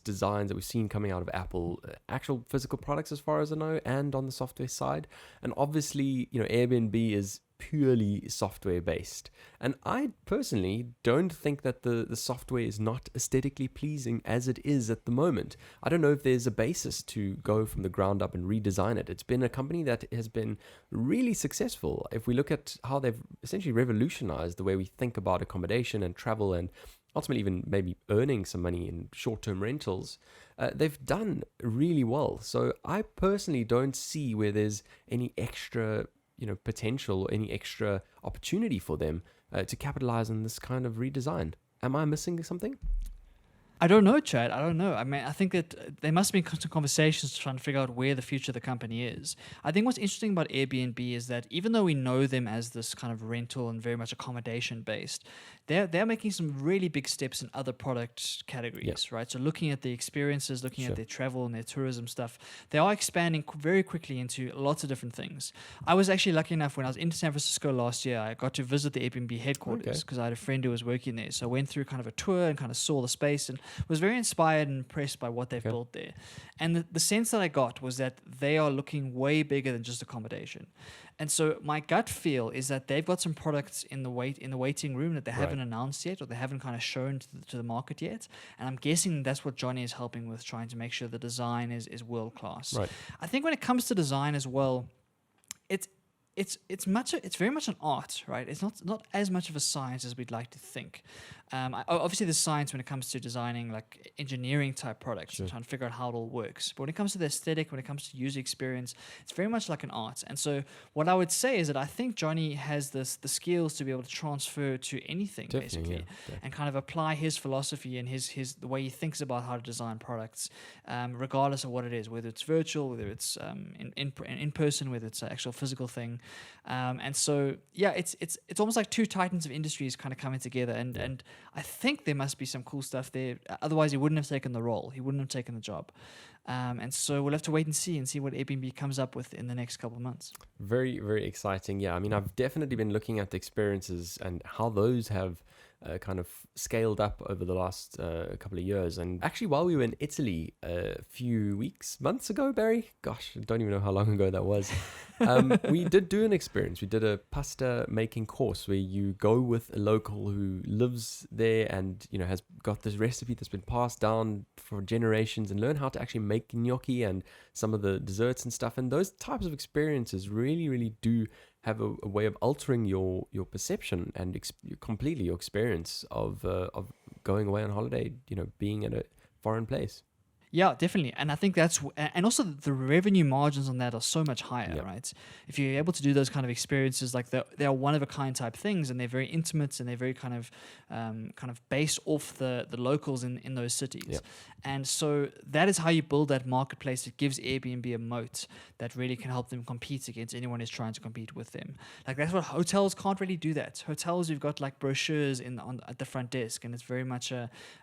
designs that we've seen coming out of Apple, actual physical products as far as I know, and on the software side. And obviously, Airbnb is purely software based, and I personally don't think that the software is not aesthetically pleasing as it is at the moment. I don't know if there's a basis to go from the ground up and redesign it. It's been a company that has been really successful. If we look at how they've essentially revolutionized the way we think about accommodation and travel, and ultimately even maybe earning some money in short-term rentals, they've done really well. So I personally don't see where there's any extra potential or any extra opportunity for them to capitalize on this kind of redesign. Am I missing something? I don't know, Chad. I don't know. I mean, I think that there must be constant conversations to try and figure out where the future of the company is. I think what's interesting about Airbnb is that even though we know them as this kind of rental and very much accommodation based, they're making some really big steps in other product categories, right? So looking at the experiences, looking at their travel and their tourism stuff, they are expanding very quickly into lots of different things. I was actually lucky enough when I was in San Francisco last year, I got to visit the Airbnb headquarters because I had a friend who was working there. So I went through kind of a tour and kind of saw the space and was very inspired and impressed by what they've built there. And the sense that I got was that they are looking way bigger than just accommodation. And so my gut feel is that they've got some products in the waiting room that they haven't announced yet, or they haven't kind of shown to the market yet. And I'm guessing that's what Jony is helping with, trying to make sure the design is world class. Right. I think when it comes to design as well, it's very much an art, right? It's not as much of a science as we'd like to think. Obviously, there's science when it comes to designing like engineering type products and trying to figure out how it all works. But when it comes to the aesthetic, when it comes to user experience, it's very much like an art. And so what I would say is that I think Jony has the skills to be able to transfer to anything, basically, and kind of apply his philosophy and the way he thinks about how to design products, regardless of what it is, whether it's virtual, whether it's in person, whether it's an actual physical thing. And so, it's almost like two titans of industries kind of coming together. And I think there must be some cool stuff there. Otherwise, he wouldn't have taken the role. He wouldn't have taken the job. And so we'll have to wait and see what Airbnb comes up with in the next couple of months. Very, very exciting. Yeah, I mean, I've definitely been looking at the experiences and how those have kind of scaled up over the last couple of years. And actually, while we were in Italy a few months ago, Barry, gosh, I don't even know how long ago that was, we did do an experience. We did a pasta making course where you go with a local who lives there and, has got this recipe that's been passed down for generations, and learn how to actually make gnocchi and some of the desserts and stuff. And those types of experiences really, really do have a way of altering your perception and completely your experience of going away on holiday, being in a foreign place. Yeah, definitely. And I think and also the revenue margins on that are so much higher, right? If you're able to do those kind of experiences, like they are one of a kind type things, and they're very intimate, and they're very kind of based off the locals in those cities. Yep. And so that is how you build that marketplace. It gives Airbnb a moat that really can help them compete against anyone who's trying to compete with them. Like that's what hotels can't really do. That hotels, you've got like brochures at the front desk, and it's very much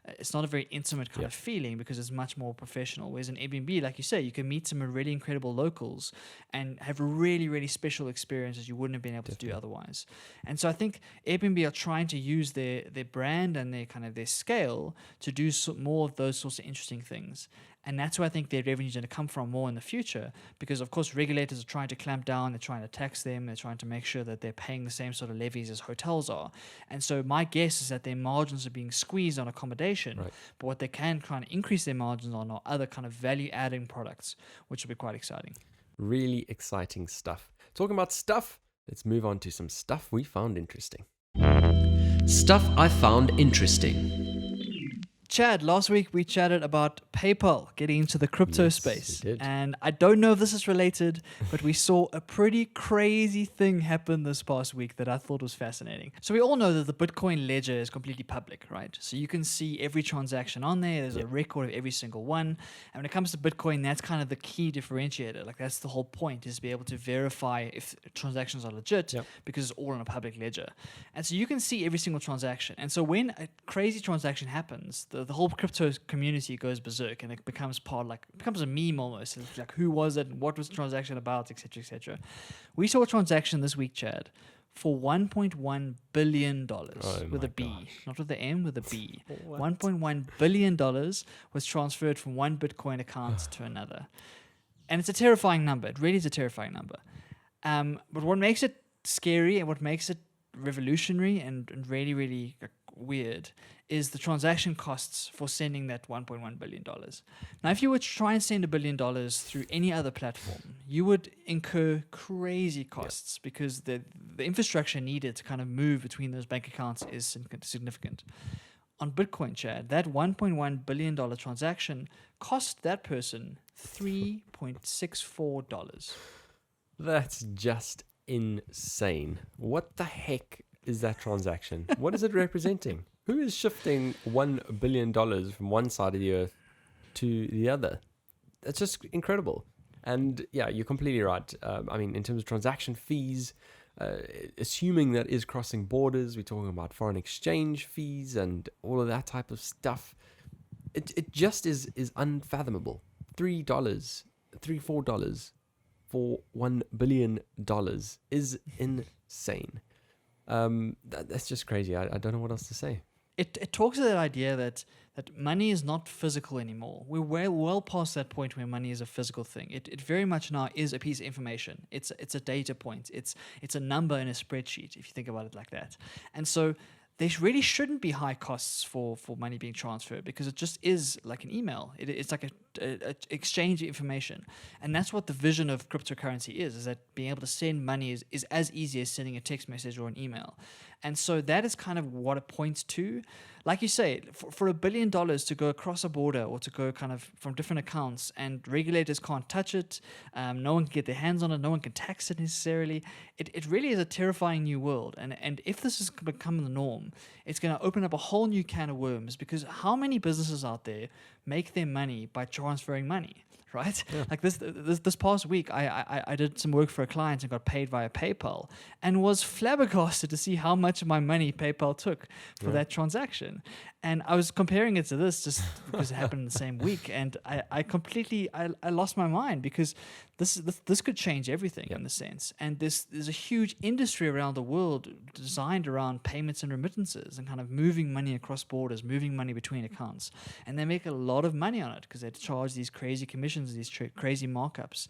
it's not a very intimate kind of feeling because it's much more professional. Whereas in Airbnb, like you say, you can meet some really incredible locals and have really, really special experiences you wouldn't have been able to do otherwise. And so I think Airbnb are trying to use their brand and their scale to do more of those sorts of interesting things. And that's where I think their revenue is going to come from more in the future, because of course regulators are trying to clamp down, they're trying to tax them, they're trying to make sure that they're paying the same sort of levies as hotels are. And so my guess is that their margins are being squeezed on accommodation, but what they can try and increase their margins on are other kind of value-adding products, which will be quite exciting. Really exciting stuff. Talking about stuff, let's move on to some stuff we found interesting. Stuff I found interesting. Chad, last week we chatted about PayPal getting into the crypto Yes, space. we did. And I don't know if this is related, but we saw a pretty crazy thing happen this past week that I thought was fascinating. So we all know that the Bitcoin ledger is completely public, right? So you can see every transaction on there. There's a record of every single one. And when it comes to Bitcoin, that's kind of the key differentiator. Like that's the whole point, is to be able to verify if transactions are legit because it's all on a public ledger. And so you can see every single transaction. And so when a crazy transaction happens, the whole crypto community goes berserk, and it becomes becomes a meme almost. It's like, who was it? What was the transaction about? Etc. Etc. We saw a transaction this week, Chad, for $1.1 billion with a B, not with the M, with a B. $1.1 billion was transferred from one Bitcoin account to another. And it's a terrifying number. It really is a terrifying number. But what makes it scary and what makes it revolutionary and really, really weird is the transaction costs for sending that $1.1 billion. Now, if you were to try and send $1 billion through any other platform, you would incur crazy costs because the infrastructure needed to kind of move between those bank accounts is significant. On Bitcoin, Chad, that $1.1 billion transaction cost that person $3.64. That's just insane. What the heck is that transaction? What is it representing? Who is shifting $1 billion from one side of the earth to the other? That's just incredible. And yeah, you're completely right. I mean, in terms of transaction fees, assuming that is crossing borders, we're talking about foreign exchange fees and all of that type of stuff. It just is unfathomable. $4 for $1 billion is insane. That's just crazy. I don't know what else to say. It talks to that idea that money is not physical anymore. We're well past that point where money is a physical thing. It very much now is a piece of information. It's a data point. It's a number in a spreadsheet, if you think about it like that. And so there really shouldn't be high costs for money being transferred because it just is like an email. It's like a exchange of information. And that's what the vision of cryptocurrency is that being able to send money is as easy as sending a text message or an email. And so that is kind of what it points to. Like you say, for $1 billion to go across a border or to go kind of from different accounts and regulators can't touch it, no one can get their hands on it, no one can tax it necessarily. It really is a terrifying new world. And if this has become the norm, it's going to open up a whole new can of worms because how many businesses out there make their money by transferring money? Right? Yeah. Like this past week, I did some work for a client and got paid via PayPal and was flabbergasted to see how much of my money PayPal took for that transaction. And I was comparing it to this just because it happened in the same week. And I completely lost my mind because this could change everything in a sense. And there's a huge industry around the world designed around payments and remittances and kind of moving money across borders, moving money between accounts. And they make a lot of money on it because they charge these crazy commissions, these crazy markups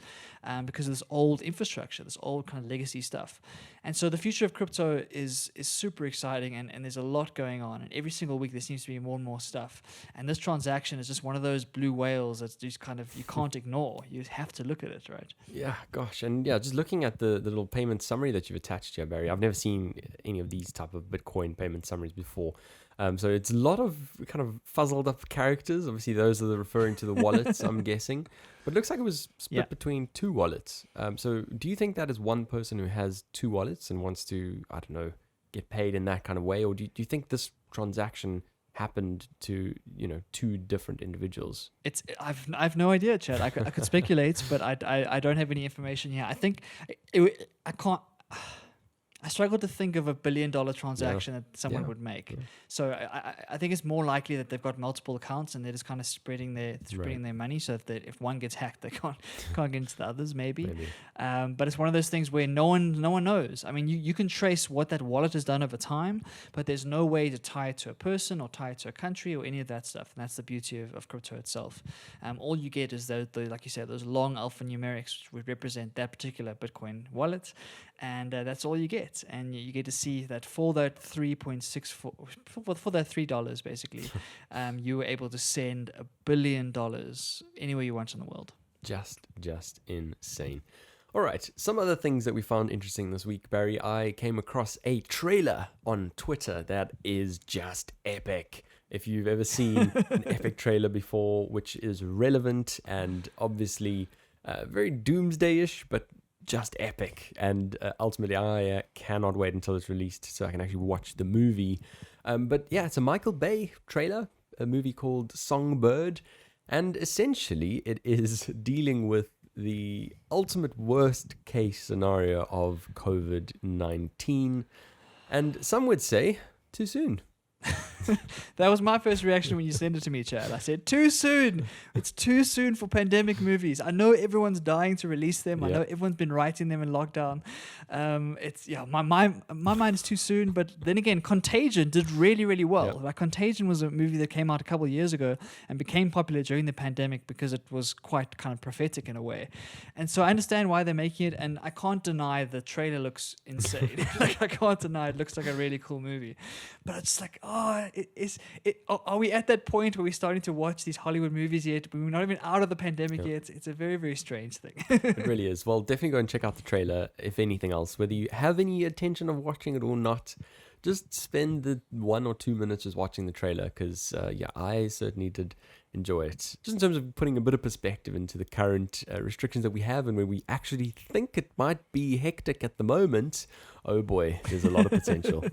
because of this old infrastructure, this old kind of legacy stuff. And so the future of crypto is super exciting and there's a lot going on. And every single week there seems to be more and more stuff. And this transaction is just one of those blue whales that's just kind of, you can't ignore. You have to look at it, right? Yeah, gosh. And yeah, just looking at the little payment summary that you've attached here, Barry, I've never seen any of these type of Bitcoin payment summaries before. So it's a lot of kind of fuzzled up characters. Obviously, those are referring to the wallets, I'm guessing. But it looks like it was split between two wallets. So do you think that is one person who has two wallets and wants to, I don't know, get paid in that kind of way? Or do you think this transaction happened to, two different individuals? I've no idea, Chad. I could speculate, but I don't have any information here. I think I can't. I struggle to think of $1 billion transaction that someone would make. Yeah. So I think it's more likely that they've got multiple accounts and they're just kind of spreading their money. So if one gets hacked, they can't get into the others. Maybe. But it's one of those things where no one knows. I mean, you can trace what that wallet has done over time, but there's no way to tie it to a person or tie it to a country or any of that stuff. And that's the beauty of crypto itself. All you get is like you said, those long alphanumerics, which would represent that particular Bitcoin wallet. And that's all you get. And you get to see that for that $3.64, for that $3 basically, you were able to send $1 billion anywhere you want in the world. Just insane. All right, some other things that we found interesting this week, Barry. I came across a trailer on Twitter that is just epic. If you've ever seen an epic trailer before, which is relevant and obviously very doomsday-ish, but just epic. And ultimately, I cannot wait until it's released so I can actually watch the movie. But yeah, it's a Michael Bay trailer, a movie called Songbird. And essentially, it is dealing with the ultimate worst case scenario of COVID-19. And some would say, too soon. That was my first reaction when you sent it to me, Chad. I said, too soon. It's too soon for pandemic movies. I know everyone's dying to release them. I know everyone's been writing them in lockdown. My mind is too soon. But then again, Contagion did really, really well. Like Contagion was a movie that came out a couple of years ago and became popular during the pandemic because it was quite kind of prophetic in a way. And so I understand why they're making it, and I can't deny the trailer looks insane. Like I can't deny it looks like a really cool movie. But it's like, are we at that point where we're starting to watch these Hollywood movies yet? We're not even out of the pandemic yet. It's a very, very strange thing. It really is. Well, definitely go and check out the trailer, if anything else. Whether you have any intention of watching it or not, just spend the 1 or 2 minutes just watching the trailer, because, I certainly did enjoy it. Just in terms of putting a bit of perspective into the current restrictions that we have and where we actually think it might be hectic at the moment. Oh boy, there's a lot of potential.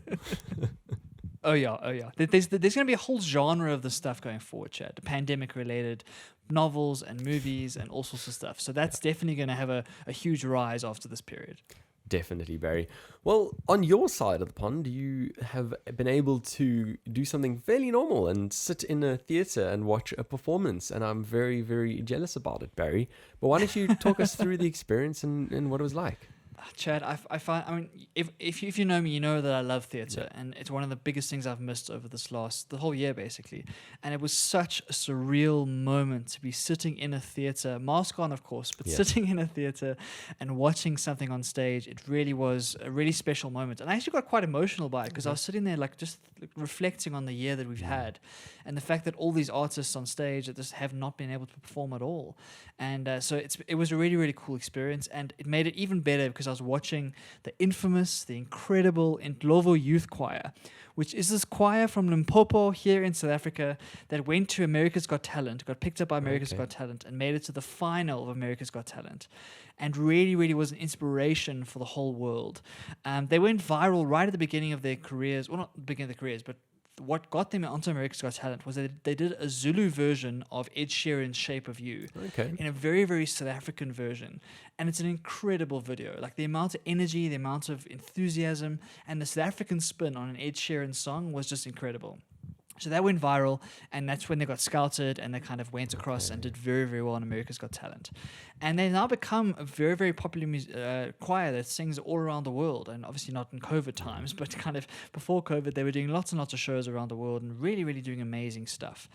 Oh yeah. There's going to be a whole genre of this stuff going forward, Chad. Pandemic-related novels and movies and all sorts of stuff. So that's definitely going to have a huge rise after this period. Definitely, Barry. Well, on your side of the pond, you have been able to do something fairly normal and sit in a theatre and watch a performance. And I'm very, very jealous about it, Barry. But why don't you talk us through the experience and what it was like? Chad, I find, I mean, if you know me, you know that I love theatre, and it's one of the biggest things I've missed over the whole year, basically. And it was such a surreal moment to be sitting in a theatre, mask on, of course, but sitting in a theatre and watching something on stage. It really was a really special moment. And I actually got quite emotional by it, because I was sitting there just reflecting on the year that we've had, and the fact that all these artists on stage that just have not been able to perform at all. And so it was a really, really cool experience, and it made it even better because I was watching the infamous, the incredible Ndlovu Youth Choir, which is this choir from Limpopo here in South Africa that went to America's Got Talent, got picked up by America's Got Talent, and made it to the final of America's Got Talent, and really, really was an inspiration for the whole world. They went viral right at the beginning of their careers, well, not the beginning of their careers, but what got them onto America's Got Talent was that they did a Zulu version of Ed Sheeran's Shape of You in a very, very South African version. And it's an incredible video. Like the amount of energy, the amount of enthusiasm, and the South African spin on an Ed Sheeran song was just incredible. So that went viral, and that's when they got scouted, and they kind of went across and did very, very well on America's Got Talent. And they've now become a very, very popular choir that sings all around the world, and obviously not in COVID times, but kind of before COVID, they were doing lots and lots of shows around the world and really, really doing amazing stuff.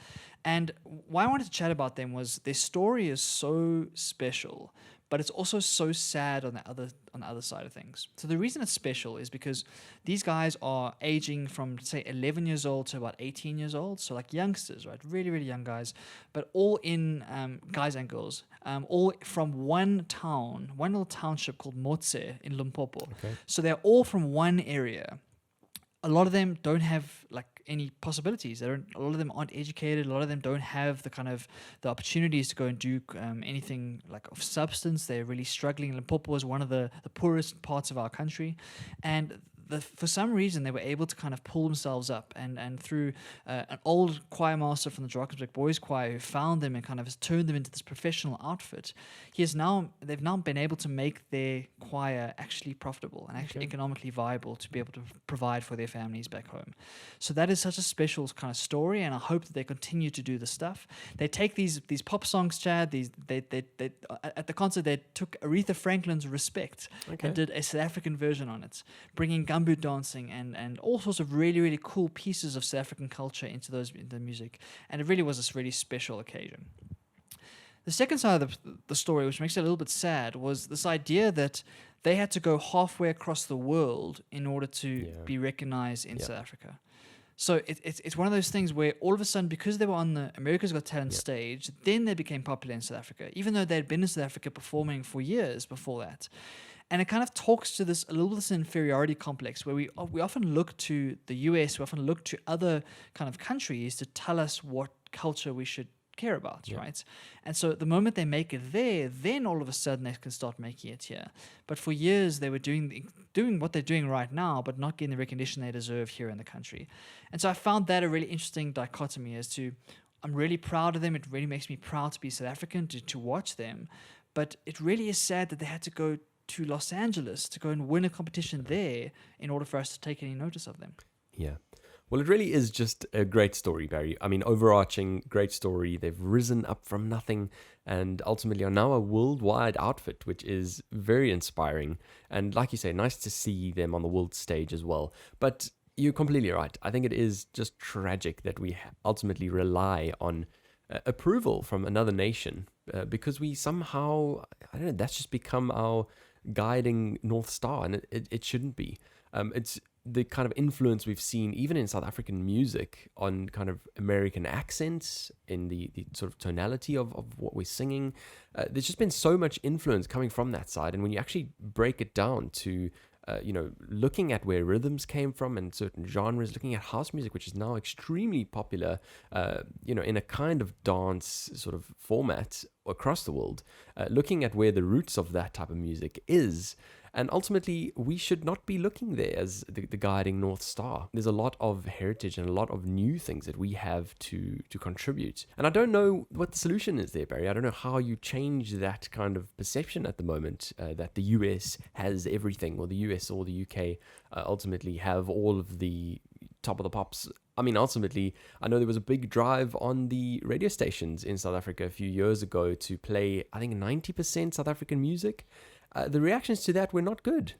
And why I wanted to chat about them was their story is so special, but it's also so sad on the other side of things. So the reason it's special is because these guys are aging from, say, 11 years old to about 18 years old, so like youngsters, right? Really, really young guys, but all in, guys and girls, all from one town, one little township called Motse in Limpopo. So they're all from one area. A lot of them don't have like any possibilities. A lot of them aren't educated. A lot of them don't have the opportunities to go and do anything like of substance. They're really struggling. Limpopo is one of the poorest parts of our country, and for some reason they were able to kind of pull themselves up, and through an old choir master from the Drakensberg Boys Choir who found them and kind of has turned them into this professional outfit, they've now been able to make their choir actually profitable and actually economically viable to be able to provide for their families back home. So that is such a special kind of story, and I hope that they continue to do the stuff. They take these pop songs, Chad. They at the concert they took Aretha Franklin's Respect and did a South African version on it, bringing gumboot dancing and all sorts of really, really cool pieces of South African culture into the music, and it really was this really special occasion. The second side of the story, which makes it a little bit sad, was this idea that they had to go halfway across the world in order to be recognized in South Africa. So it's one of those things where all of a sudden, because they were on the America's Got Talent stage, then they became popular in South Africa, even though they'd been in South Africa performing for years before that. And it kind of talks to this a little bit this inferiority complex where we often look to the US, we often look to other kind of countries to tell us what culture we should care about, right? And so the moment they make it there, then all of a sudden they can start making it here. But for years they were doing what they're doing right now, but not getting the recognition they deserve here in the country. And so I found that a really interesting dichotomy as to, I'm really proud of them. It really makes me proud to be South African, to watch them. But it really is sad that they had to go to Los Angeles to go and win a competition there in order for us to take any notice of them. Yeah. Well, it really is just a great story, Barry. I mean, overarching, great story. They've risen up from nothing and ultimately are now a worldwide outfit, which is very inspiring. And like you say, nice to see them on the world stage as well. But you're completely right. I think it is just tragic that we ultimately rely on approval from another nation because we somehow, I don't know, that's just become our guiding North Star, and it shouldn't be. It's the kind of influence we've seen even in South African music on kind of American accents, in the sort of tonality of what we're singing. There's just been so much influence coming from that side. And when you actually break it down to, looking at where rhythms came from and certain genres, looking at house music, which is now extremely popular, in a kind of dance sort of format across the world, looking at where the roots of that type of music is. And ultimately, we should not be looking there as the guiding North Star. There's a lot of heritage and a lot of new things that we have to contribute. And I don't know what the solution is there, Barry. I don't know how you change that kind of perception at the moment, that the US has everything, or the US or the UK ultimately have all of the top of the pops. I mean, ultimately, I know there was a big drive on the radio stations in South Africa a few years ago to play, I think, 90% South African music. The reactions to that were not good.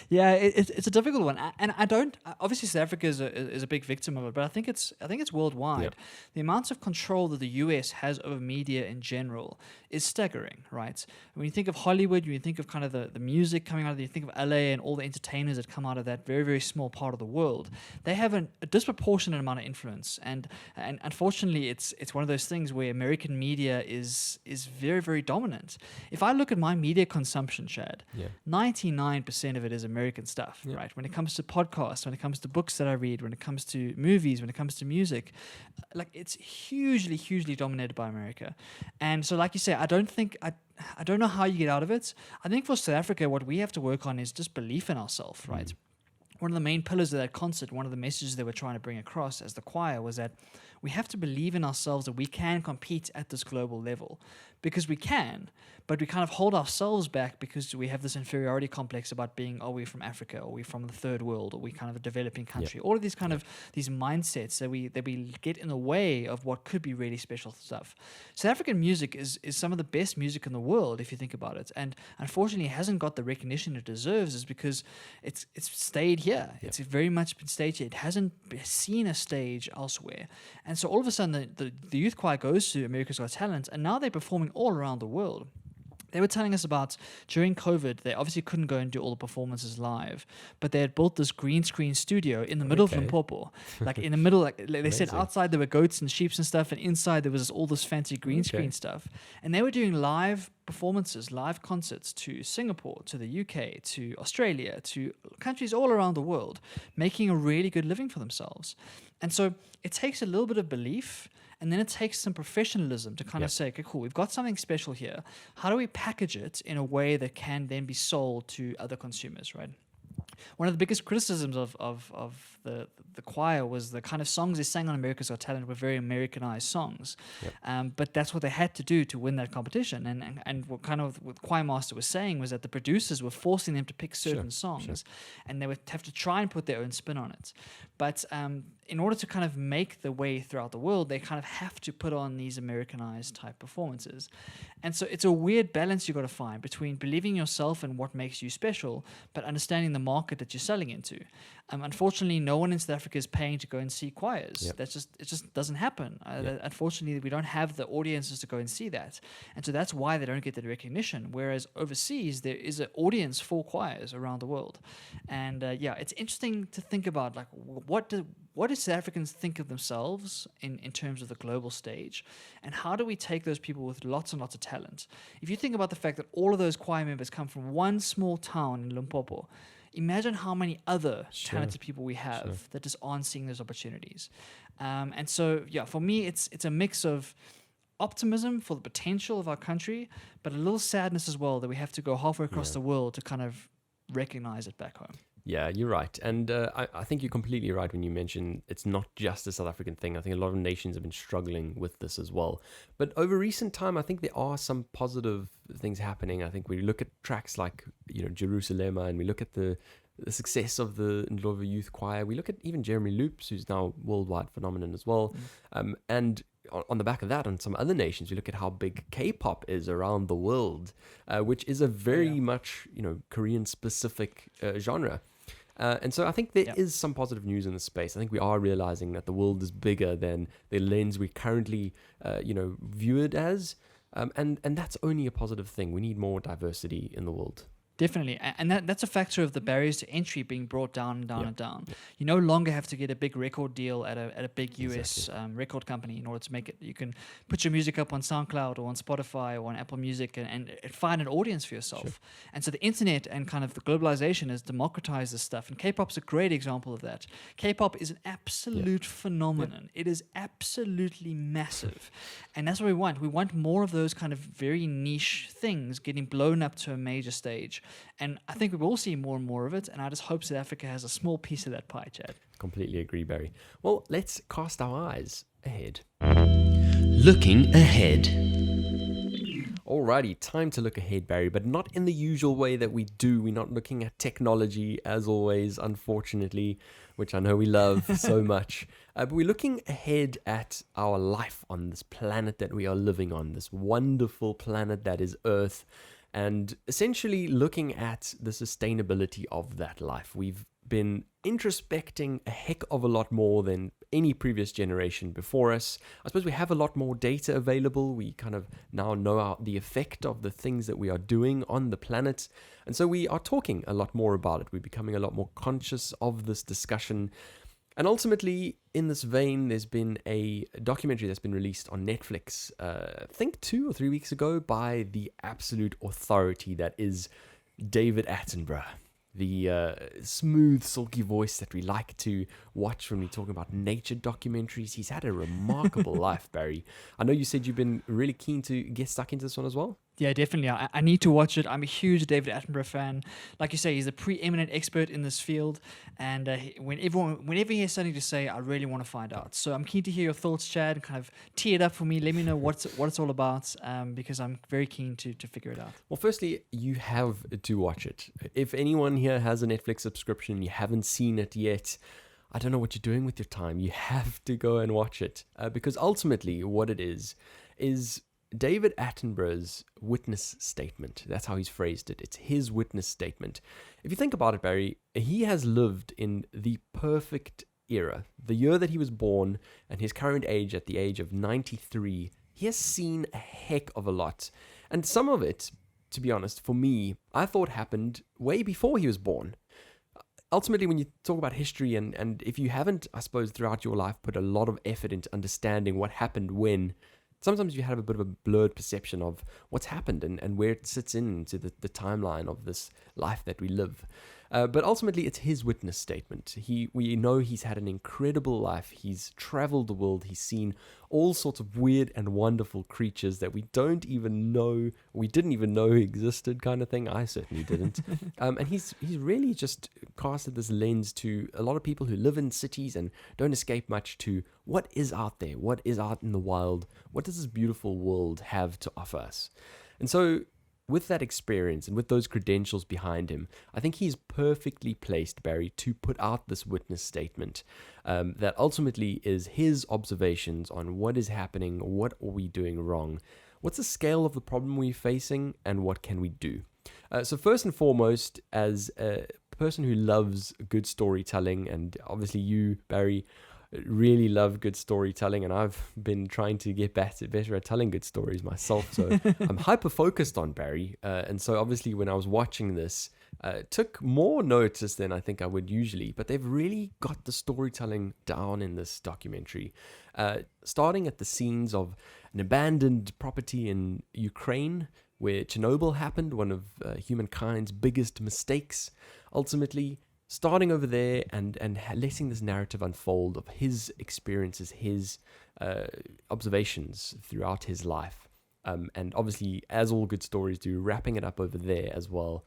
Yeah, it's a difficult one, and I don't. Obviously, South Africa is a big victim of it, but I think it's worldwide. Yep. The amount of control that the US has over media in general is staggering, right? When you think of Hollywood, when you think of kind of the music coming out of you think of LA and all the entertainers that come out of that very, very small part of the world, they have a disproportionate amount of influence, and unfortunately, it's one of those things where American media is very, very dominant. If I look at my media consumption, Chad, 99% of it is American stuff, right? When it comes to podcasts, when it comes to books that I read, when it comes to movies, when it comes to music, like it's hugely, hugely dominated by America. And so, like you say, I don't know how you get out of it. I think for South Africa, what we have to work on is just belief in ourselves, right? One of the main pillars of that concert, one of the messages they were trying to bring across as the choir was that we have to believe in ourselves that we can compete at this global level, because we can, but we kind of hold ourselves back because we have this inferiority complex about being, oh, we're from Africa, or we're from the third world, or we're kind of a developing country. All of these kind of these mindsets that we get in the way of what could be really special stuff. South African music is some of the best music in the world, if you think about it, and unfortunately it hasn't got the recognition it deserves, is because it's stayed here. It's very much been staged here. It hasn't seen a stage elsewhere. And so all of a sudden, the youth choir goes to America's Got Talent, and now they're performing all around the world. They were telling us about, during COVID, they obviously couldn't go and do all the performances live, but they had built this green screen studio in the middle of Limpopo. Like in the middle, like they said outside there were goats and sheep and stuff, and inside there was all this fancy green screen stuff. And they were doing live performances, live concerts to Singapore, to the UK, to Australia, to countries all around the world, making a really good living for themselves. And so it takes a little bit of belief, and then it takes some professionalism to kind of say, okay, cool, we've got something special here. How do we package it in a way that can then be sold to other consumers, right? One of the biggest criticisms of the choir was the kind of songs they sang on America's Got Talent were very Americanized songs. But that's what they had to do to win that competition. And what kind of what Choir Master was saying was that the producers were forcing them to pick certain songs, and they would have to try and put their own spin on it. But in order to kind of make the way throughout the world, they kind of have to put on these Americanized type performances. And so it's a weird balance you got to find between believing yourself and what makes you special, but understanding the market that you're selling into. Unfortunately, no one in South Africa is paying to go and see choirs. It just doesn't happen. Unfortunately, we don't have the audiences to go and see that. And so that's why they don't get the recognition. Whereas overseas, there is an audience for choirs around the world. And it's interesting to think about, like, what do South Africans think of themselves in terms of the global stage? And how do we take those people with lots and lots of talent? If you think about the fact that all of those choir members come from one small town in Limpopo, imagine how many other talented people we have that just aren't seeing those opportunities. And so, yeah, for me, it's a mix of optimism for the potential of our country, but a little sadness as well that we have to go halfway across the world to kind of recognize it back home. Yeah, you're right. And I think you're completely right when you mention it's not just a South African thing. I think a lot of nations have been struggling with this as well. But over recent time, I think there are some positive things happening. I think we look at tracks like, Jerusalem, and we look at the success of the Ndlovu Youth Choir. We look at even Jeremy Loops, who's now a worldwide phenomenon as well. And on the back of that, on some other nations, we look at how big K-pop is around the world, which is a very much, Korean-specific genre. And so I think there is some positive news in the space. I think we are realizing that the world is bigger than the lens we currently, view it as. And that's only a positive thing. We need more diversity in the world. Definitely. And that's a factor of the barriers to entry being brought down. You no longer have to get a big record deal at a big US record company in order to make it. You can put your music up on SoundCloud or on Spotify or on Apple Music and find an audience for yourself. Sure. And so the internet and kind of the globalization has democratized this stuff. And K-pop's a great example of that. K-pop is an absolute phenomenon. It is absolutely massive. And that's what we want. We want more of those kind of very niche things getting blown up to a major stage. And I think we will see more and more of it, and I just hope South Africa has a small piece of that pie, Chad. Completely agree, Barry. Well, let's cast our eyes ahead. Looking ahead. Alrighty, time to look ahead, Barry, but not in the usual way that we do. We're not looking at technology, as always, unfortunately, which I know we love so much. But we're looking ahead at our life on this planet that we are living on, this wonderful planet that is Earth, and essentially looking at the sustainability of that life. We've been introspecting a heck of a lot more than any previous generation before us. I suppose we have a lot more data available. We kind of now know the effect of the things that we are doing on the planet. And so we are talking a lot more about it. We're becoming a lot more conscious of this discussion. And ultimately, in this vein, there's been a documentary that's been released on Netflix, I think 2 or 3 weeks ago, by the absolute authority that is David Attenborough. The smooth, silky voice that we like to watch when we're talking about nature documentaries. He's had a remarkable life, Barry. I know you said you've been really keen to get stuck into this one as well. Yeah, definitely. I need to watch it. I'm a huge David Attenborough fan. Like you say, he's a preeminent expert in this field. And whenever he has something to say, I really want to find out. So I'm keen to hear your thoughts, Chad, and kind of tee it up for me. Let me know what it's all about, because I'm very keen to figure it out. Well, firstly, you have to watch it. If anyone here has a Netflix subscription and you haven't seen it yet, I don't know what you're doing with your time. You have to go and watch it, because ultimately what it is David Attenborough's witness statement. That's how he's phrased it. It's his witness statement. If you think about it, Barry, he has lived in the perfect era. The year that he was born and his current age at the age of 93, he has seen a heck of a lot. And some of it, to be honest, for me, I thought happened way before he was born. Ultimately, when you talk about history, and if you haven't, I suppose, throughout your life put a lot of effort into understanding what happened when, sometimes you have a bit of a blurred perception of what's happened and where it sits into the timeline of this life that we live. But ultimately, it's his witness statement. We know he's had an incredible life. He's traveled the world. He's seen all sorts of weird and wonderful creatures that we didn't even know existed, kind of thing. I certainly didn't. And he's really just casted this lens to a lot of people who live in cities and don't escape much to what is out there, what is out in the wild, what does this beautiful world have to offer us. And so, with that experience and with those credentials behind him, I think he's perfectly placed, Barry, to put out this witness statement that ultimately is his observations on what is happening, what are we doing wrong, what's the scale of the problem we're facing, and what can we do. So first and foremost, as a person who loves good storytelling, and obviously you, Barry, really love good storytelling, and I've been trying to get better at telling good stories myself. So I'm hyper focused on Barry, and so obviously when I was watching this, took more notice than I think I would usually. But they've really got the storytelling down in this documentary, starting at the scenes of an abandoned property in Ukraine where Chernobyl happened, one of humankind's biggest mistakes. Ultimately, starting over there and letting this narrative unfold of his experiences, his observations throughout his life. And obviously, as all good stories do, wrapping it up over there as well.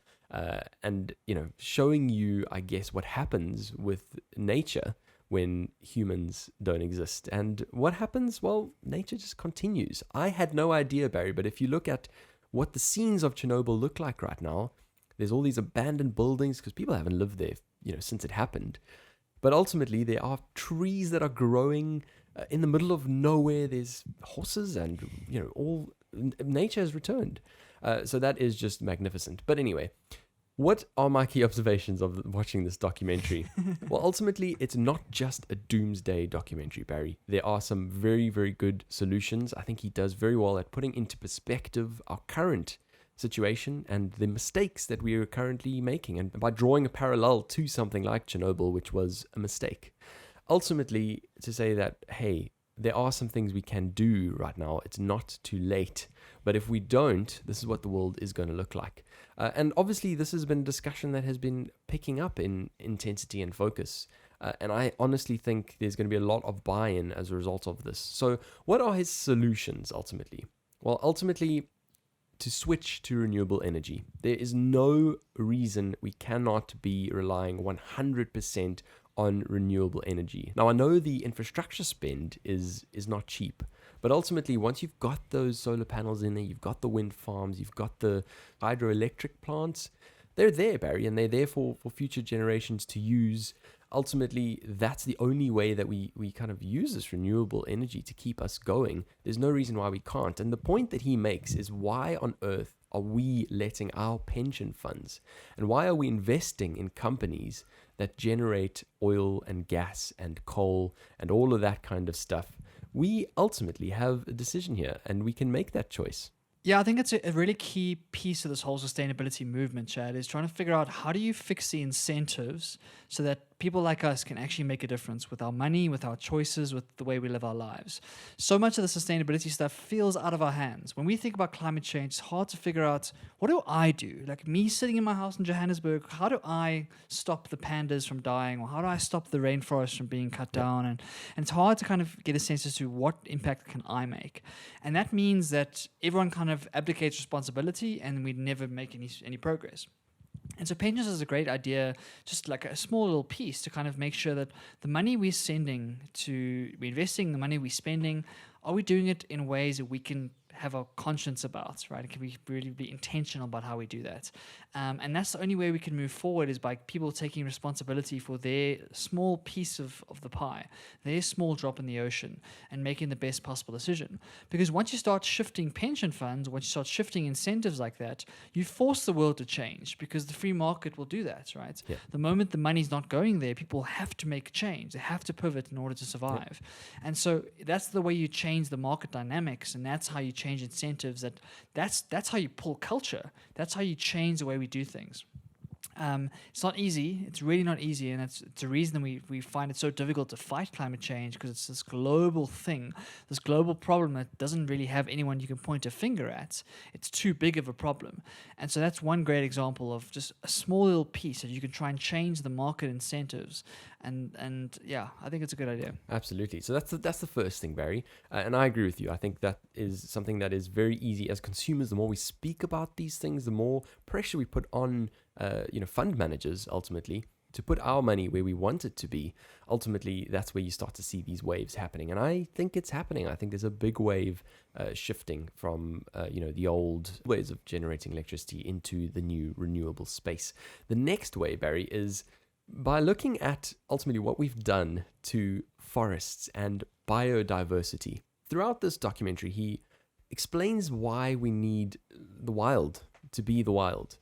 And, showing you, I guess, what happens with nature when humans don't exist. And what happens? Well, nature just continues. I had no idea, Barry, but if you look at what the scenes of Chernobyl look like right now, there's all these abandoned buildings because people haven't lived there, since it happened. But ultimately, there are trees that are growing in the middle of nowhere. There's horses and, all nature has returned. So that is just magnificent. But anyway, what are my key observations of watching this documentary? Well, ultimately, it's not just a doomsday documentary, Barry. There are some very, very good solutions. I think he does very well at putting into perspective our current situation and the mistakes that we are currently making, and by drawing a parallel to something like Chernobyl, which was a mistake. Ultimately, to say that, hey, there are some things we can do right now. It's not too late. But if we don't, this is what the world is going to look like. And obviously, this has been a discussion that has been picking up in intensity and focus. And I honestly think there's going to be a lot of buy-in as a result of this. So what are his solutions ultimately? Well, ultimately, to switch to renewable energy. There is no reason we cannot be relying 100% on renewable energy. Now, I know the infrastructure spend is not cheap, but ultimately, once you've got those solar panels in there, you've got the wind farms, you've got the hydroelectric plants, they're there, Barry, and they're there for future generations to use. Ultimately, that's the only way that we kind of use this renewable energy to keep us going. There's no reason why we can't. And the point that he makes is, why on earth are we letting our pension funds, and why are we investing in companies that generate oil and gas and coal and all of that kind of stuff? We ultimately have a decision here, and we can make that choice. Yeah, I think it's a really key piece of this whole sustainability movement, Chad, is trying to figure out how do you fix the incentives so that people like us can actually make a difference with our money, with our choices, with the way we live our lives. So much of the sustainability stuff feels out of our hands. When we think about climate change, it's hard to figure out, what do I do? Like me sitting in my house in Johannesburg, how do I stop the pandas from dying? Or how do I stop the rainforest from being cut down? And it's hard to kind of get a sense as to what impact can I make. And that means that everyone kind of abdicates responsibility and we never make any progress. And so pensions is a great idea, just like a small little piece to kind of make sure that the money we're investing, the money we're spending, are we doing it in ways that we can have a conscience about, right? Can we really be intentional about how we do that? And that's the only way we can move forward, is by people taking responsibility for their small piece of the pie, their small drop in the ocean, and making the best possible decision. Because once you start shifting pension funds, once you start shifting incentives like that, you force the world to change, because the free market will do that, right? Yeah. The moment the money's not going there, people have to make a change. They have to pivot in order to survive. Yeah. And so that's the way you change the market dynamics, and that's how you change incentives. That's how you pull culture. That's how you change the way we do things. It's not easy. It's really not easy, and it's a reason we find it so difficult to fight climate change, because it's this global thing, this global problem that doesn't really have anyone you can point a finger at. It's too big of a problem. And so that's one great example of just a small little piece that you can try and change the market incentives. And yeah, I think it's a good idea. Absolutely. So that's the first thing, Barry. And I agree with you. I think that is something that is very easy. As consumers, the more we speak about these things, the more pressure we put on fund managers, ultimately, to put our money where we want it to be. Ultimately, that's where you start to see these waves happening. And I think it's happening. I think there's a big wave shifting from the old ways of generating electricity into the new renewable space. The next way, Barry, is by looking at ultimately what we've done to forests and biodiversity. Throughout this documentary, he explains why we need the wild to be the wild.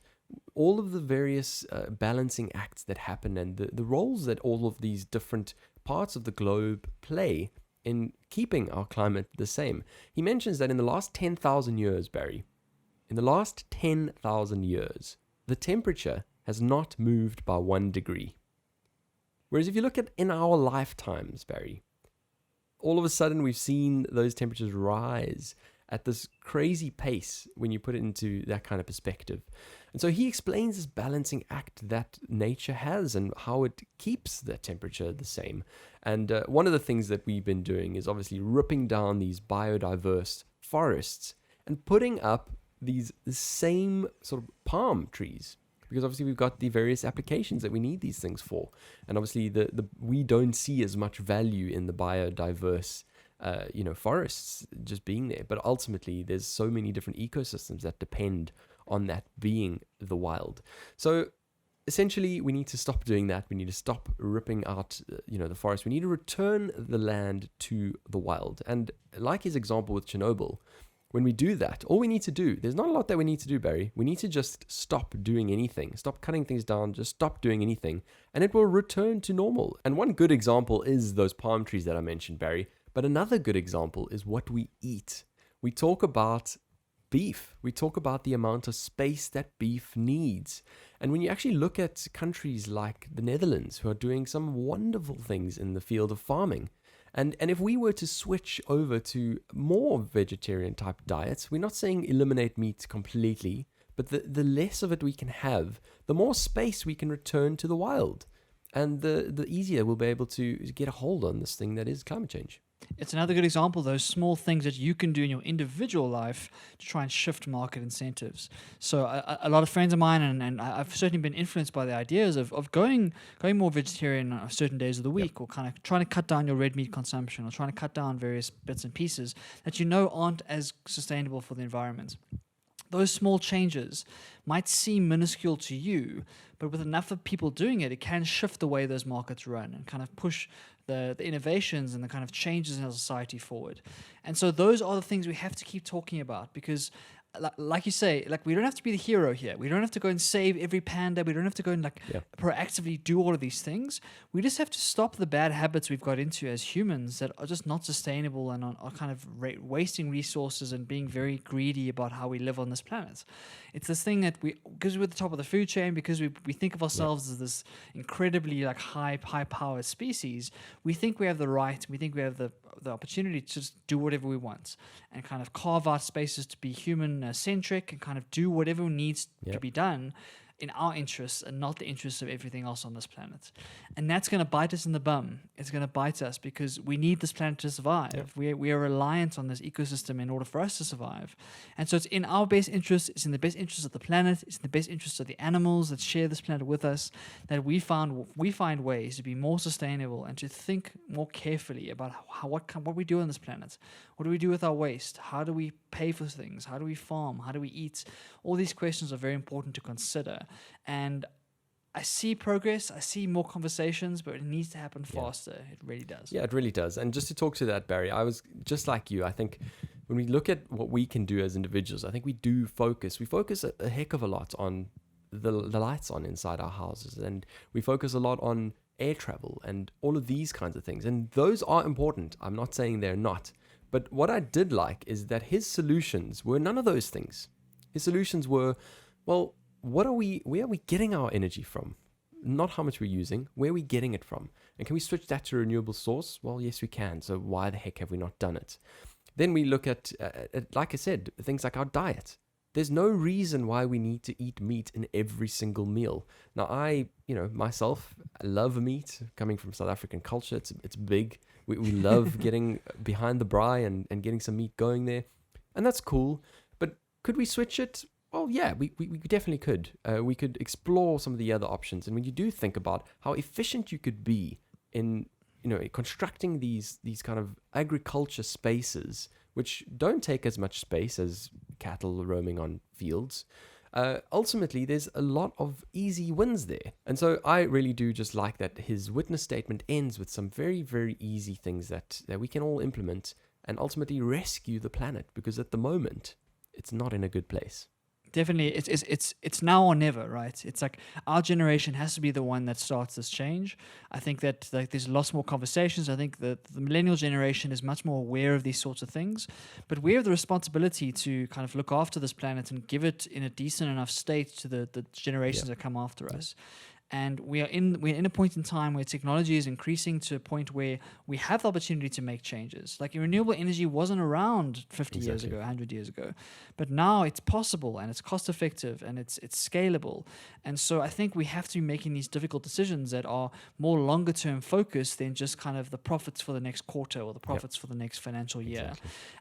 All of the various balancing acts that happen, and the roles that all of these different parts of the globe play in keeping our climate the same. He mentions that in the last 10,000 years, Barry, in the last 10,000 years, the temperature has not moved by 1 degree. Whereas if you look at in our lifetimes, Barry, all of a sudden we've seen those temperatures rise at this crazy pace when you put it into that kind of perspective. And so he explains this balancing act that nature has and how it keeps the temperature the same. And one of the things that we've been doing is obviously ripping down these biodiverse forests and putting up the same sort of palm trees, because obviously we've got the various applications that we need these things for. And obviously we don't see as much value in the biodiverse forests just being there. But ultimately, there's so many different ecosystems that depend on that being the wild. So essentially, we need to stop doing that. We need to stop ripping out, the forest. We need to return the land to the wild. And like his example with Chernobyl, when we do that, all we need to do, there's not a lot that we need to do, Barry. We need to just stop doing anything, stop cutting things down, just stop doing anything, and it will return to normal. And one good example is those palm trees that I mentioned, Barry. But another good example is what we eat. We talk about beef. We talk about the amount of space that beef needs. And when you actually look at countries like the Netherlands, who are doing some wonderful things in the field of farming, and if we were to switch over to more vegetarian type diets, we're not saying eliminate meat completely, but the less of it we can have, the more space we can return to the wild. And the easier we'll be able to get a hold on this thing that is climate change. It's another good example of those small things that you can do in your individual life to try and shift market incentives. So a lot of friends of mine, and I've certainly been influenced by the ideas of going more vegetarian on certain days of the week, or kind of trying to cut down your red meat consumption, or trying to cut down various bits and pieces that aren't as sustainable for the environment. Those small changes might seem minuscule to you, but with enough of people doing it, it can shift the way those markets run and kind of push the innovations and the kind of changes in our society forward. And so those are the things we have to keep talking about, because like you say, we don't have to be the hero here. We don't have to go and save every panda. We don't have to go and proactively do all of these things. We just have to stop the bad habits we've got into as humans that are just not sustainable and are kind of wasting resources and being very greedy about how we live on this planet. It's this thing that because we're at the top of the food chain, because we think of ourselves as this incredibly high powered species, we think we have the right, we think we have the opportunity to just do whatever we want and kind of carve out spaces to be human centric and kind of do whatever needs to be done in our interests and not the interests of everything else on this planet. And that's going to bite us in the bum. It's going to bite us because we need this planet to survive. Yeah. We are reliant on this ecosystem in order for us to survive. And so it's in our best interest, it's in the best interest of the planet, it's in the best interest of the animals that share this planet with us, that we find ways to be more sustainable and to think more carefully about what we do on this planet. What do we do with our waste? How do we pay for things? How do we farm? How do we eat? All these questions are very important to consider. And I see progress, I see more conversations, but it needs to happen faster. It really does. Yeah, it really does. And just to talk to that, Barry, I was just like you. I think when we look at what we can do as individuals, I think we focus a heck of a lot on the lights on inside our houses, and we focus a lot on air travel and all of these kinds of things. And those are important. I'm not saying they're not. But what I did like is that his solutions were none of those things. His solutions were, well, where are we getting our energy from? Not how much we're using, where are we getting it from? And can we switch that to a renewable source? Well, yes, we can. So why the heck have we not done it? Then we look at like I said, things like our diet. There's no reason why we need to eat meat in every single meal. Now, I myself, I love meat. Coming from South African culture, it's big. We love getting behind the braai and getting some meat going there. And that's cool. But could we switch it? Well, yeah, we definitely could. We could explore some of the other options. And when you do think about how efficient you could be in constructing these kind of agriculture spaces, which don't take as much space as cattle roaming on fields, ultimately there's a lot of easy wins there. And so I really do just like that his witness statement ends with some very, very easy things that we can all implement and ultimately rescue the planet, because at the moment it's not in a good place. Definitely, it's now or never, right? It's like our generation has to be the one that starts this change. I think that like there's lots more conversations. I think that the millennial generation is much more aware of these sorts of things, but we have the responsibility to kind of look after this planet and give it in a decent enough state to the generations that come after us. And we're in a point in time where technology is increasing to a point where we have the opportunity to make changes. Like renewable energy wasn't around 50 years ago, 100 years ago, but now it's possible and it's cost effective and it's scalable. And so I think we have to be making these difficult decisions that are more longer term focused than just kind of the profits for the next quarter or the profits for the next financial year.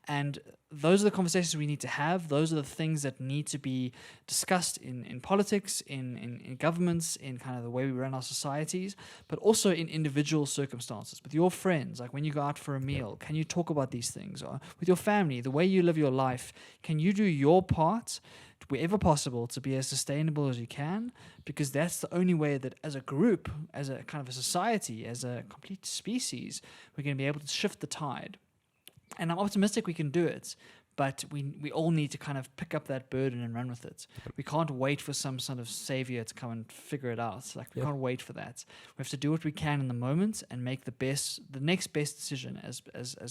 And those are the conversations we need to have. Those are the things that need to be discussed in politics, in governments, in kind of the way we run our societies, but also in individual circumstances with your friends. Like when you go out for a meal, can you talk about these things? Or with your family, the way you live your life, can you do your part wherever possible to be as sustainable as you can? Because that's the only way that as a group, as a kind of a society, as a complete species, we're going to be able to shift the tide. And I'm optimistic we can do it, but we all need to kind of pick up that burden and run with it. We can't wait for some sort of savior to come and figure it out. Like we can't wait for that. We have to do what we can in the moment and make the next best decision as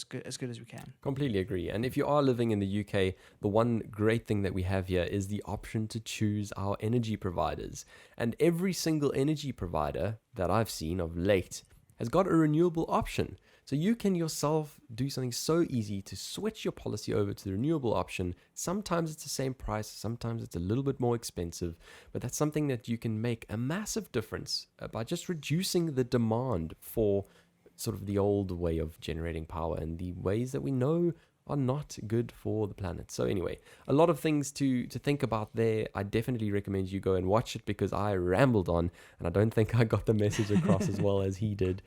good as we can. Completely agree. And if you are living in the UK, the one great thing that we have here is the option to choose our energy providers. And every single energy provider that I've seen of late has got a renewable option. So you can yourself do something so easy to switch your policy over to the renewable option. Sometimes it's the same price, sometimes it's a little bit more expensive, but that's something that you can make a massive difference by just reducing the demand for sort of the old way of generating power and the ways that we know are not good for the planet. So anyway, a lot of things to think about there. I definitely recommend you go and watch it because I rambled on and I don't think I got the message across as well as he did.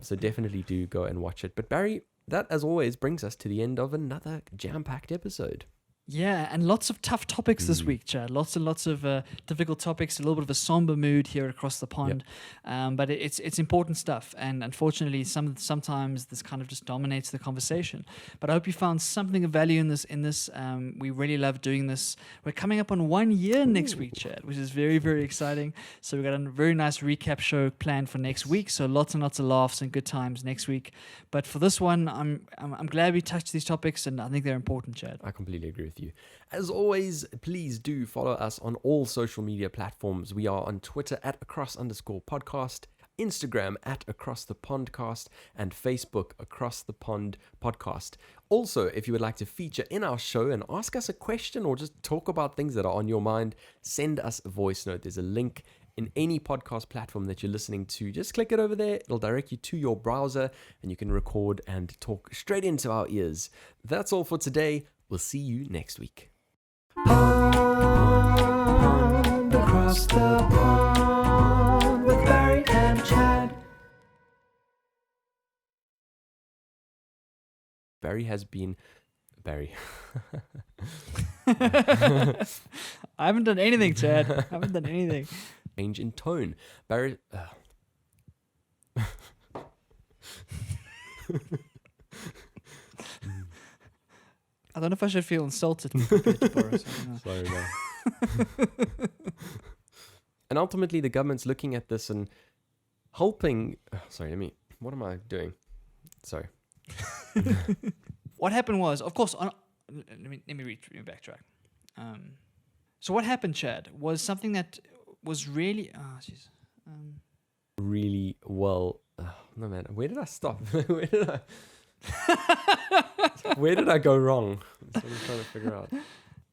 So definitely do go and watch it. But Barry, that as always brings us to the end of another jam-packed episode. Yeah, and lots of tough topics this week, Chad. Lots and lots of difficult topics, a little bit of a somber mood here across the pond. But it's important stuff. And unfortunately, sometimes this kind of just dominates the conversation. But I hope you found something of value in this. We really love doing this. We're coming up on 1 year next week, Chad, which is very, very exciting. So we've got a very nice recap show planned for next week. So lots and lots of laughs and good times next week. But for this one, I'm glad we touched these topics, and I think they're important, Chad. I completely agree with you. As always, please do follow us on all social media platforms. We are on Twitter at @across_podcast, Instagram at @acrossthepondcast, and Facebook Across the Pond Podcast. Also, if you would like to feature in our show and ask us a question or just talk about things that are on your mind, send us a voice note. There's a link in any podcast platform that you're listening to. Just click it over there. It'll direct you to your browser and you can record and talk straight into our ears. That's all for today. We'll see you next week. Across the pond with Barry and Chad. Barry. I haven't done anything, Chad. I haven't done anything. Change in tone. Barry. I don't know if I should feel insulted. Boris. Sorry, man. And ultimately, the government's looking at this and helping. What am I doing? Sorry. What happened was, of course, let me backtrack. So what happened, Chad, was something that was really, really well. No, man. Where did I stop? Where did I go wrong? That's what I'm trying to figure out.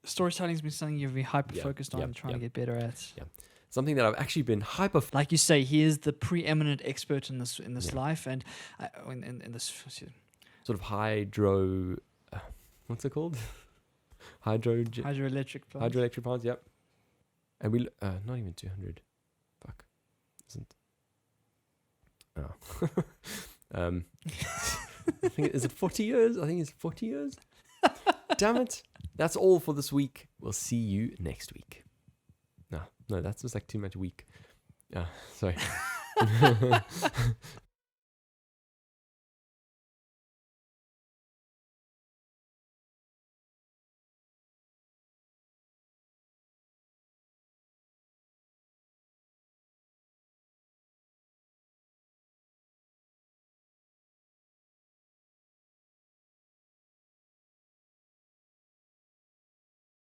Storytelling's been something you've been hyper-focused on and trying to get better at. Yeah. Something that I've actually been like you say, he is the preeminent expert in this life, and in this sort of hydro. What's it called? Hydroelectric plants. Hydroelectric plants. Yep. And we not even 200. Fuck. Isn't. Oh. I think is it 40 years? I think it's 40 years. Damn it. That's all for this week. We'll see you next week. No, that was like too much week. Sorry.